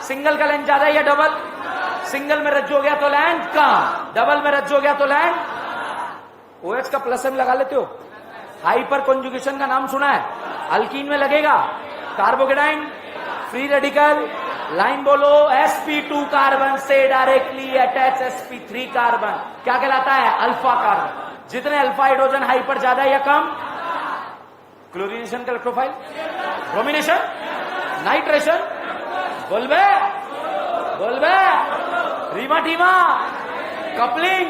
Single का लेंथ ज्यादा है या डबल? सिंगल में रज्जु हो गया तो लेंथ कम, डबल में रज्जु हो गया तो लेंथ। OH का प्लस M लगा लेते हो? हाइपर कॉन्जुगेशन का नाम सुना है? अल्कीन में लगेगा, कार्बोकेटाइन, फ्री रेडिकल, लाइन बोलो, sp2 कार्बन से डायरेक्टली अटैच sp3 कार्बन, क्या कहलाता है? Alpha carbon. जितने अल्फा हाइड्रोजन हाइपर ज्यादा है या कम? क्लोरीनेशन का इलेक्ट्रोफाइल, ब्रोमिनेशन, नाइट्रेशन, बोलबे रीमा टीमा, कपलिंग,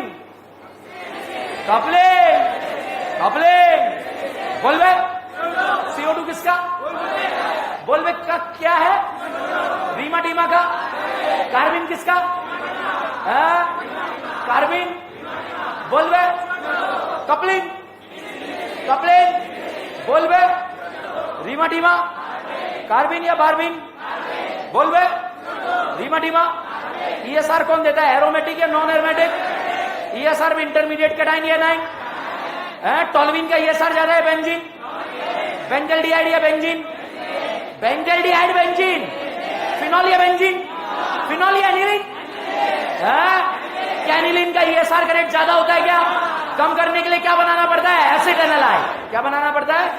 बोलबे। CO2 किसका? बोलबे का क्या है? रीमा टीमा का। कार्बिन किसका? कार्बिन, बोलबे। कपलिंग, बोलबे। रीमा टीमा, कार्बिन या बार्बिन? बोलबे। रीमा टीमा। ESR कौन देता है? एरोमेटिक या नॉन एरोमेटिक? ESR में इंटरमीडिएट कैटाइन या एनाइन? टोल्यूइन का ESR ज्यादा है, बेंजीन, बेंजल्डिहाइड या बेंजीन? बेंजल्डिहाइड बेंजीन, फिनॉल या बेंजीन? फिनॉल या एनिलीन? कैनिलीन का ESR का रेट ज्यादा होता है क्या? कम करने के लिए क्या बनाना पड़ता है? एसिटाइल। क्या बनाना पड़ता है?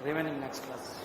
Remaining next class.